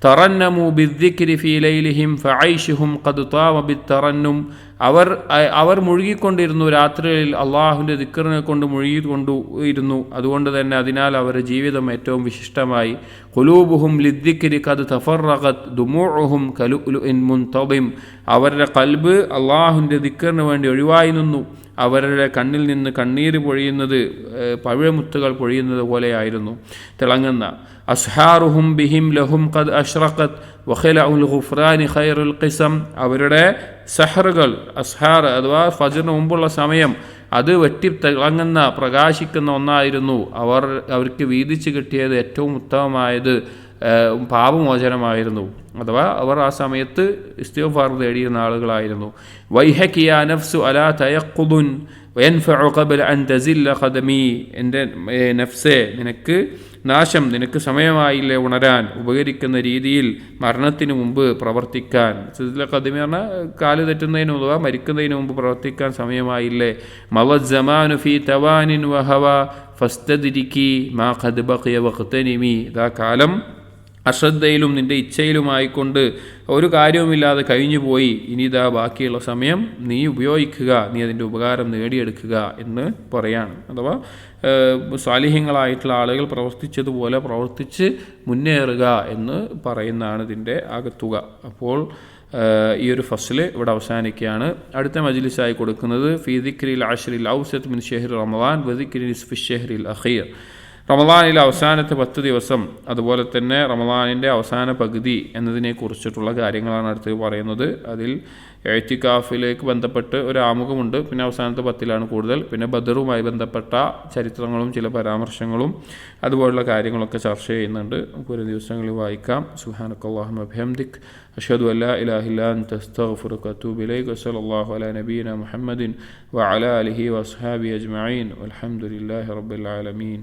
തറന്നമു ബിദ്ദിക്രി ഫീ ലൈലിഹിം ഫഐശുഹും ഖദ് താവ ബിത്തറന്നും. അവർ മുഴുകിക്കൊണ്ടിരുന്നു, രാത്രിയിൽ അള്ളാഹുവിൻ്റെ ദിക്റിനെ കൊണ്ട് മുഴുകിക്കൊണ്ടിരുന്നു. അതുകൊണ്ട് തന്നെ അതിനാൽ അവരുടെ ജീവിതം ഏറ്റവും വിശിഷ്ടമായി. ഖുലൂബുഹും ലിദ്ദിക്രി ഖദ് തഫറഖത് ദുമൂഉഹും കലുഉലുഇൻ മുൻതദിം. അവരുടെ ഖൽബ് അള്ളാഹുവിൻ്റെ ദിക്റിന് വേണ്ടി ഒഴിവായി നിന്നു. അവരുടെ കണ്ണിൽ നിന്ന് കണ്ണീര് പൊഴിയുന്നത് പവിഴമുത്തുകൾ പൊഴിയുന്നത് പോലെയായിരുന്നു, തിളങ്ങുന്ന. അസ്ഹാറുഹും ബിഹിം ലഹും ഖദ് അഷ്റഖത് വഖലഉൽ ഗുഫ്രാനി ഖൈറുൽ ഖിസം. അവരുടെ സഹറുകൾ, അസ്ഹാർ അഥവാ ഫജ്റിന് മുമ്പുള്ള സമയം, അത് വെട്ടി തിളങ്ങുന്ന പ്രകാശിക്കുന്ന ഒന്നായിരുന്നു. അവർക്ക് വീതിച്ച് കിട്ടിയത് ഏറ്റവും ഉത്തമമായത് പാപമോചനമായിരുന്നു. അഥവാ അവർ ആ സമയത്ത് ഇസ്തിഗ്ഫാർ തേടിയിരുന്ന ആളുകളായിരുന്നു. വൈഹകി യാ നഫ്സു അലാ തയഖുദുൻ വയൻഫഉ ഖബ്ല അൻ തസില്ല ഖദമി. എൻ്റെ നഫ്സേ, നിനക്ക് നാശം, നിനക്ക് സമയമായില്ലേ ഉണരാൻ, ഉപകരിക്കുന്ന രീതിയിൽ മരണത്തിന് മുമ്പ് പ്രവർത്തിക്കാൻ. തസില്ല ഖദമി പറഞ്ഞാൽ കാല് തെറ്റുന്നതിന് മുമ്പ്, മരിക്കുന്നതിന് മുമ്പ് പ്രവർത്തിക്കാൻ സമയമായില്ലേ. മളദ് സമാനു ഫീ തവാനിൻ വഹവ ഫസ്തദ്രികി മാ ഖദ് ബഖിയ വഖ്തനിമി. ഇതാ കാലം അശ്രദ്ധയിലും നിൻ്റെ ഇച്ഛയിലുമായിക്കൊണ്ട് ഒരു കാര്യവുമില്ലാതെ കഴിഞ്ഞു പോയി. ഇനി ഇതാ ബാക്കിയുള്ള സമയം നീ ഉപയോഗിക്കുക, നീ അതിൻ്റെ ഉപകാരം നേടിയെടുക്കുക എന്ന് പറയാണ്. അഥവാ സ്വാലിഹ്യങ്ങളായിട്ടുള്ള ആളുകൾ പ്രവർത്തിച്ചതുപോലെ പ്രവർത്തിച്ച് മുന്നേറുക എന്ന് പറയുന്നതാണ് ഇതിൻ്റെ ആകത്തുക. അപ്പോൾ ഈ ഒരു ഫസ്ല് ഇവിടെ അവസാനിക്കുകയാണ്. അടുത്ത മജ്ലിസായി കൊടുക്കുന്നത് ഫീ ദിക്രിൽ അശ്റിൽ ഔസത്ത് മിൻ ഷഹ്രി റമളാൻ വ ദിക്രി നിസ്ഫി ഷഹ്രിൽ അഖീർ. റമളാനിലെ അവസാനത്തെ 10 ദിവസം, അതുപോലെ തന്നെ റമളാനിൻ്റെ അവസാന പകുതി എന്നതിനെക്കുറിച്ചിട്ടുള്ള കാര്യങ്ങളാണ് അടുത്ത് പറയുന്നത്. അതിൽ എഅ്തികാഫിലേക്ക് ബന്ധപ്പെട്ട് ഒരു ആമുഖമുണ്ട്. പിന്നെ അവസാനത്തെ 10-ലാണ് കൂടുതൽ. പിന്നെ ബദറുമായി ബന്ധപ്പെട്ട ചരിത്രങ്ങളും ചില പരാമർശങ്ങളും അതുപോലുള്ള കാര്യങ്ങളൊക്കെ ചർച്ച ചെയ്യുന്നുണ്ട്. നമുക്ക് ഒരു ദിവസങ്ങളിൽ വായിക്കാം. സുബ്ഹാനക്കല്ലാഹുമ്മ വബിഹംദിക് അഷ്ഹദു അല്ലാ ഇലാഹ ഇല്ലാ അൻത അസ്തഗ്ഫിറുക വഅതൂബു ഇലൈക. വസല്ലല്ലാഹു അലാ നബിയിന മുഹമ്മദിൻ വഅലാ ആലിഹി വഅസ്ഹാബിഹി അജ്മഈൻ വൽഹംദുലില്ലാഹി റബ്ബിൽ ആലമീൻ.